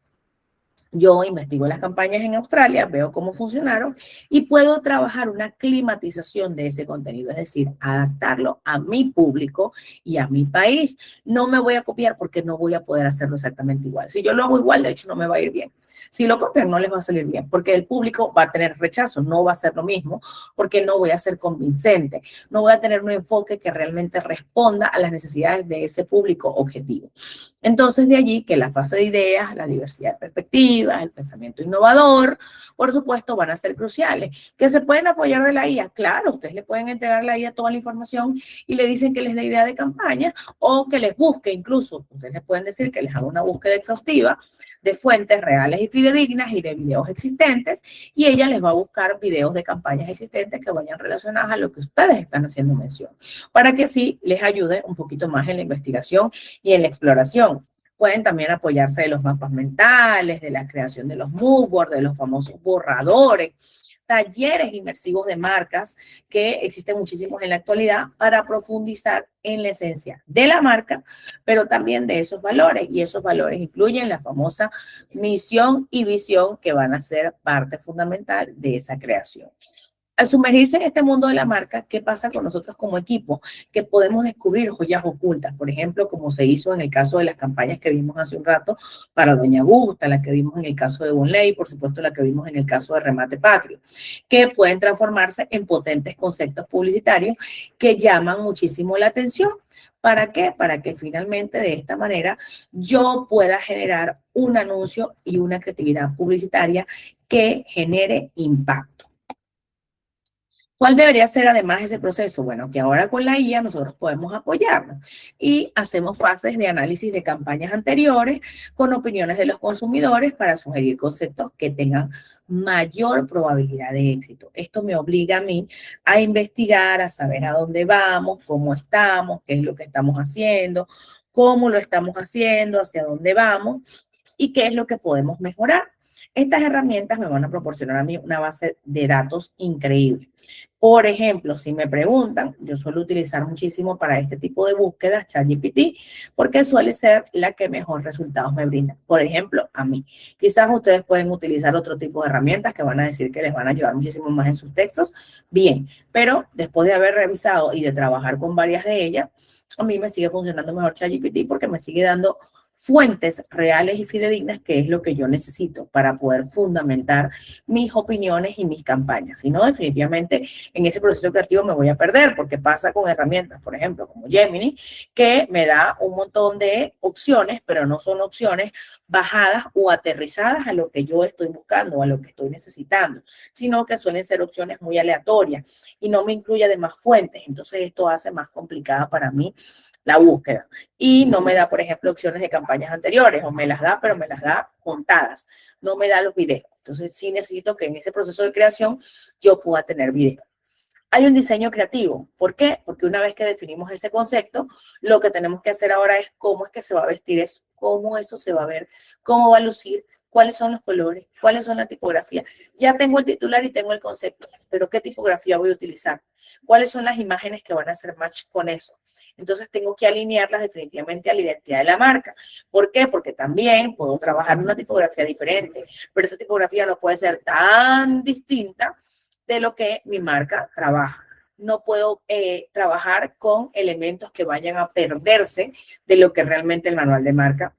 yo investigo las campañas en Australia, veo cómo funcionaron y puedo trabajar una climatización de ese contenido, es decir, adaptarlo a mi público y a mi país. No me voy a copiar porque no voy a poder hacerlo exactamente igual. Si yo lo hago igual, de hecho, no me va a ir bien. Si lo copian, no les va a salir bien, porque el público va a tener rechazo, no va a ser lo mismo, porque no voy a ser convincente, no voy a tener un enfoque que realmente responda a las necesidades de ese público objetivo. Entonces, de allí que la fase de ideas, la diversidad de perspectivas, el pensamiento innovador, por supuesto, van a ser cruciales. ¿Que se pueden apoyar de la IA? Claro, ustedes le pueden entregar a la IA toda la información y le dicen que les dé idea de campaña o que les busque incluso. Ustedes les pueden decir que les haga una búsqueda exhaustiva de fuentes reales y fidedignas y de videos existentes, y ella les va a buscar videos de campañas existentes que vayan relacionadas a lo que ustedes están haciendo mención, para que sí les ayude un poquito más en la investigación y en la exploración. Pueden también apoyarse de los mapas mentales, de la creación de los mood boards, de los famosos borradores, talleres inmersivos de marcas que existen muchísimos en la actualidad para profundizar en la esencia de la marca, pero también de esos valores. Y esos valores incluyen la famosa misión y visión que van a ser parte fundamental de esa creación. Al sumergirse en este mundo de la marca, ¿qué pasa con nosotros como equipo? Que podemos descubrir joyas ocultas, por ejemplo, como se hizo en el caso de las campañas que vimos hace un rato para Doña Gusta, la que vimos en el caso de Bonley, por supuesto la que vimos en el caso de Remate Patrio, que pueden transformarse en potentes conceptos publicitarios que llaman muchísimo la atención. ¿Para qué? Para que finalmente de esta manera yo pueda generar un anuncio y una creatividad publicitaria que genere impacto. ¿Cuál debería ser además ese proceso? Bueno, que ahora con la IA nosotros podemos apoyarnos y hacemos fases de análisis de campañas anteriores con opiniones de los consumidores para sugerir conceptos que tengan mayor probabilidad de éxito. Esto me obliga a mí a investigar, a saber a dónde vamos, cómo estamos, qué es lo que estamos haciendo, cómo lo estamos haciendo, hacia dónde vamos y qué es lo que podemos mejorar. Estas herramientas me van a proporcionar a mí una base de datos increíble. Por ejemplo, si me preguntan, yo suelo utilizar muchísimo para este tipo de búsquedas ChatGPT, porque suele ser la que mejor resultados me brinda. Por ejemplo, a mí. Quizás ustedes pueden utilizar otro tipo de herramientas que van a decir que les van a ayudar muchísimo más en sus textos. Bien, pero después de haber revisado y de trabajar con varias de ellas, a mí me sigue funcionando mejor ChatGPT porque me sigue dando fuentes reales y fidedignas, que es lo que yo necesito para poder fundamentar mis opiniones y mis campañas. Si no, definitivamente en ese proceso creativo me voy a perder, porque pasa con herramientas, por ejemplo, como Gemini, que me da un montón de opciones, pero no son opciones bajadas o aterrizadas a lo que yo estoy buscando o a lo que estoy necesitando, sino que suelen ser opciones muy aleatorias y no me incluye además fuentes. Entonces esto hace más complicada para mí la búsqueda y no me da, por ejemplo, opciones de campañas anteriores, o me las da, pero me las da contadas, no me da los videos. Entonces sí necesito que en ese proceso de creación yo pueda tener video. Hay un diseño creativo. ¿Por qué? Porque una vez que definimos ese concepto, lo que tenemos que hacer ahora es cómo es que se va a vestir eso, cómo eso se va a ver, cómo va a lucir, cuáles son los colores, cuáles son las tipografías. Ya tengo el titular y tengo el concepto, pero ¿qué tipografía voy a utilizar? ¿Cuáles son las imágenes que van a hacer match con eso? Entonces tengo que alinearlas definitivamente a la identidad de la marca. ¿Por qué? Porque también puedo trabajar una tipografía diferente, pero esa tipografía no puede ser tan distinta de lo que mi marca trabaja. No puedo trabajar con elementos que vayan a perderse de lo que realmente el manual de marca,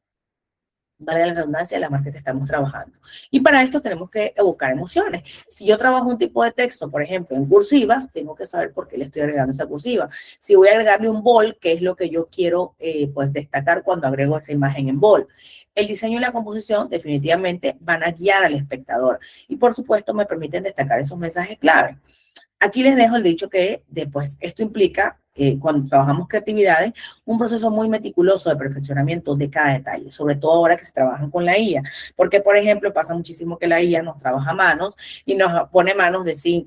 vale la redundancia, de la marca que estamos trabajando. Y para esto tenemos que evocar emociones. Si yo trabajo un tipo de texto, por ejemplo, en cursivas, tengo que saber por qué le estoy agregando esa cursiva. Si voy a agregarle un bold, ¿qué es lo que yo quiero pues destacar cuando agrego esa imagen en bold? El diseño y la composición definitivamente van a guiar al espectador y por supuesto me permiten destacar esos mensajes clave. Aquí les dejo el dicho que después esto implica cuando trabajamos creatividades, un proceso muy meticuloso de perfeccionamiento de cada detalle, sobre todo ahora que se trabajan con la IA, porque por ejemplo pasa muchísimo que la IA nos trabaja manos y nos pone manos de 6,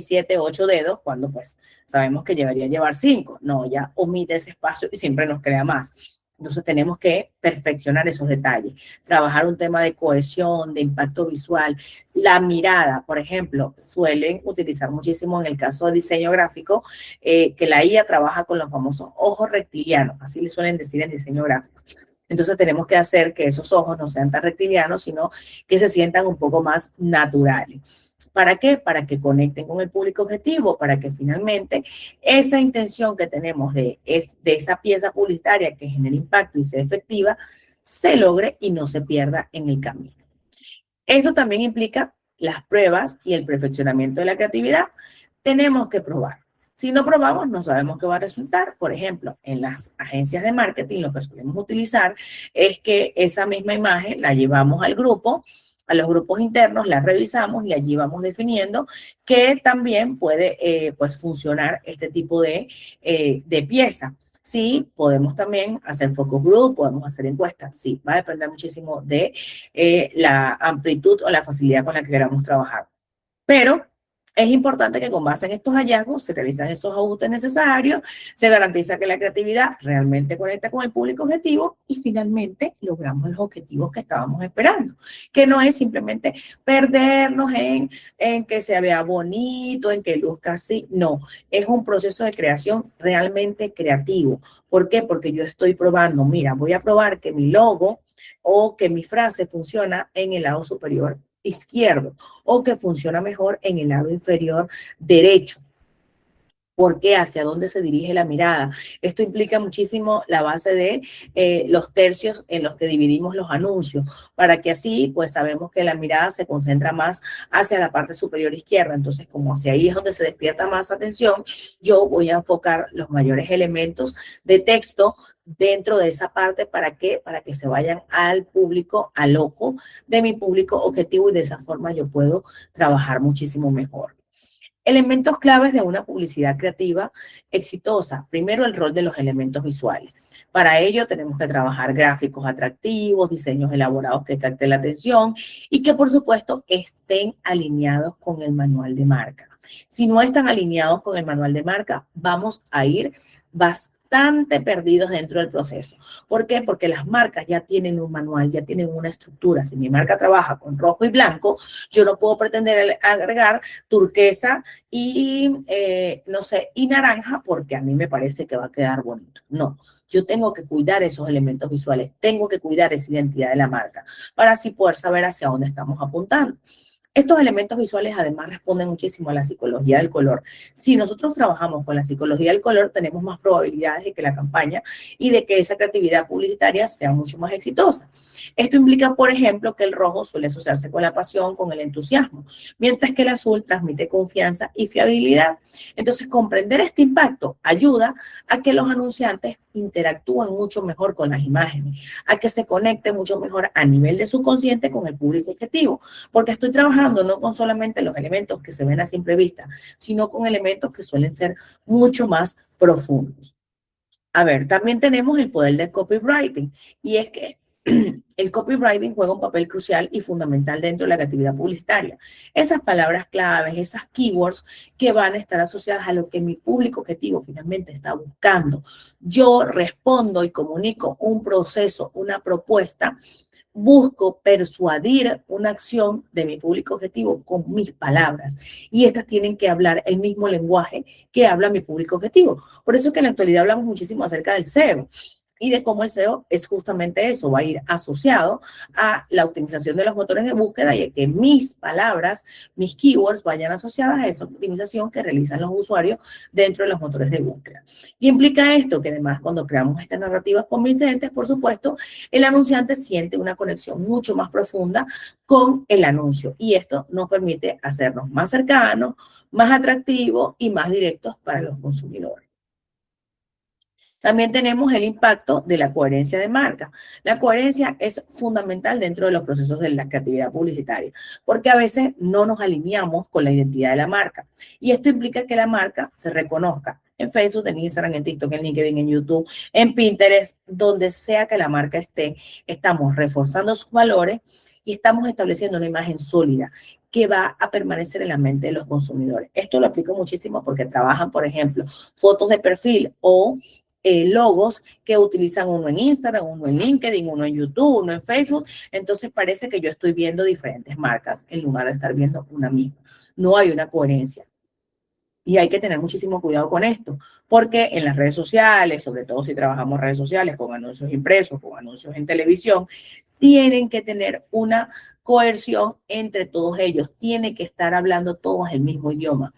7, 8 dedos, cuando pues sabemos que debería llevar 5, no, ya omite ese espacio y siempre nos crea más. Entonces tenemos que perfeccionar esos detalles, trabajar un tema de cohesión, de impacto visual, la mirada, por ejemplo, suelen utilizar muchísimo en el caso de diseño gráfico, que la IA trabaja con los famosos ojos reptilianos, así le suelen decir en diseño gráfico. Entonces tenemos que hacer que esos ojos no sean tan reptilianos, sino que se sientan un poco más naturales. ¿Para qué? Para que conecten con el público objetivo, para que finalmente esa intención que tenemos de esa pieza publicitaria que genere impacto y sea efectiva, se logre y no se pierda en el camino. Esto también implica las pruebas y el perfeccionamiento de la creatividad. Tenemos que probar. Si no probamos, no sabemos qué va a resultar. Por ejemplo, en las agencias de marketing, lo que solemos utilizar es que esa misma imagen la llevamos al grupo, a los grupos internos, la revisamos y allí vamos definiendo que también puede pues funcionar este tipo de pieza. Sí, podemos también hacer focus group, podemos hacer encuestas. Sí, va a depender muchísimo de la amplitud o la facilidad con la que queramos trabajar. Pero es importante que con base en estos hallazgos se realizan esos ajustes necesarios, se garantiza que la creatividad realmente conecta con el público objetivo y finalmente logramos los objetivos que estábamos esperando, que no es simplemente perdernos en que se vea bonito, en que luzca así, no, es un proceso de creación realmente creativo. ¿Por qué? Porque yo estoy probando, mira, voy a probar que mi logo o que mi frase funciona en el lado superior izquierdo o que funciona mejor en el lado inferior derecho. ¿Por qué? ¿Hacia dónde se dirige la mirada? Esto implica muchísimo la base de los tercios en los que dividimos los anuncios, para que así pues sabemos que la mirada se concentra más hacia la parte superior izquierda. Entonces, como hacia ahí es donde se despierta más atención, yo voy a enfocar los mayores elementos de texto dentro de esa parte. ¿Para qué? Para que se vayan al público, al ojo de mi público objetivo y de esa forma yo puedo trabajar muchísimo mejor. Elementos claves de una publicidad creativa exitosa. Primero, el rol de los elementos visuales. Para ello tenemos que trabajar gráficos atractivos, diseños elaborados que capten la atención y que por supuesto estén alineados con el manual de marca. Si no están alineados con el manual de marca, vamos a ir bastante perdidos dentro del proceso. ¿Por qué? Porque las marcas ya tienen un manual, ya tienen una estructura. Si mi marca trabaja con rojo y blanco, yo no puedo pretender agregar turquesa y, no sé, y naranja porque a mí me parece que va a quedar bonito. No, yo tengo que cuidar esos elementos visuales, tengo que cuidar esa identidad de la marca para así poder saber hacia dónde estamos apuntando. Estos elementos visuales además responden muchísimo a la psicología del color. Si nosotros trabajamos con la psicología del color, tenemos más probabilidades de que la campaña y de que esa creatividad publicitaria sea mucho más exitosa. Esto implica, por ejemplo, que el rojo suele asociarse con la pasión, con el entusiasmo, mientras que el azul transmite confianza y fiabilidad. Entonces, comprender este impacto ayuda a que los anunciantes interactúen mucho mejor con las imágenes, a que se conecten mucho mejor a nivel de subconsciente con el público objetivo, porque estoy trabajando no con solamente los elementos que se ven a simple vista, sino con elementos que suelen ser mucho más profundos. A ver, también tenemos el poder del copywriting, y es que el copywriting juega un papel crucial y fundamental dentro de la creatividad publicitaria. Esas palabras claves, esas keywords que van a estar asociadas a lo que mi público objetivo finalmente está buscando. Yo respondo y comunico un proceso, una propuesta, busco persuadir una acción de mi público objetivo con mis palabras. Y estas tienen que hablar el mismo lenguaje que habla mi público objetivo. Por eso es que en la actualidad hablamos muchísimo acerca del SEO. Y de cómo el SEO es justamente eso, va a ir asociado a la optimización de los motores de búsqueda y a que mis palabras, mis keywords vayan asociadas a esa optimización que realizan los usuarios dentro de los motores de búsqueda. ¿Qué implica esto? Que además cuando creamos estas narrativas convincentes, por supuesto, el anunciante siente una conexión mucho más profunda con el anuncio y esto nos permite hacernos más cercanos, más atractivos y más directos para los consumidores. También tenemos el impacto de la coherencia de marca. La coherencia es fundamental dentro de los procesos de la creatividad publicitaria, porque a veces no nos alineamos con la identidad de la marca. Y esto implica que la marca se reconozca en Facebook, en Instagram, en TikTok, en LinkedIn, en YouTube, en Pinterest, donde sea que la marca esté, estamos reforzando sus valores y estamos estableciendo una imagen sólida que va a permanecer en la mente de los consumidores. Esto lo aplico muchísimo porque trabajan, por ejemplo, fotos de perfil o logos que utilizan uno en Instagram, uno en LinkedIn, uno en YouTube, uno en Facebook. Entonces parece que yo estoy viendo diferentes marcas en lugar de estar viendo una misma. No hay una coherencia. Y hay que tener muchísimo cuidado con esto, porque en las redes sociales, sobre todo si trabajamos redes sociales con anuncios impresos, con anuncios en televisión, tienen que tener una coerción entre todos ellos. Tienen que estar hablando todos el mismo idioma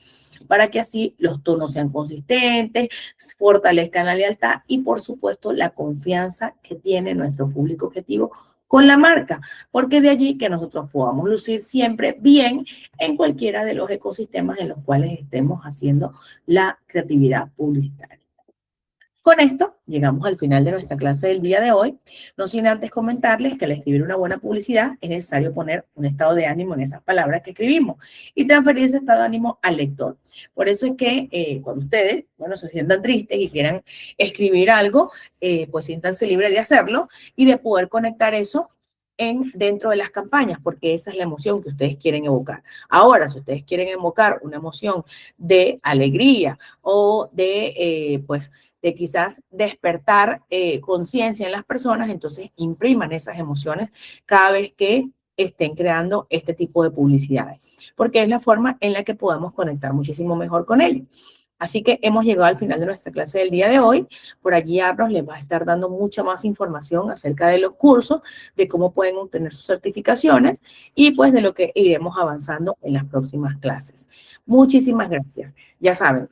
para que así los tonos sean consistentes, fortalezcan la lealtad y, por supuesto, la confianza que tiene nuestro público objetivo con la marca, porque de allí que nosotros podamos lucir siempre bien en cualquiera de los ecosistemas en los cuales estemos haciendo la creatividad publicitaria. Con esto llegamos al final de nuestra clase del día de hoy, no sin antes comentarles que al escribir una buena publicidad es necesario poner un estado de ánimo en esas palabras que escribimos y transferir ese estado de ánimo al lector. Por eso es que cuando ustedes, bueno, se sientan tristes y quieran escribir algo, pues siéntanse libres de hacerlo y de poder conectar eso dentro de las campañas, porque esa es la emoción que ustedes quieren evocar. Ahora, si ustedes quieren evocar una emoción de alegría o de, de quizás despertar conciencia en las personas, entonces impriman esas emociones cada vez que estén creando este tipo de publicidades, porque es la forma en la que podamos conectar muchísimo mejor con ellos. Así que hemos llegado al final de nuestra clase del día de hoy. Por allí Arnos les va a estar dando mucha más información acerca de los cursos, de cómo pueden obtener sus certificaciones y pues de lo que iremos avanzando en las próximas clases. Muchísimas gracias. Ya saben,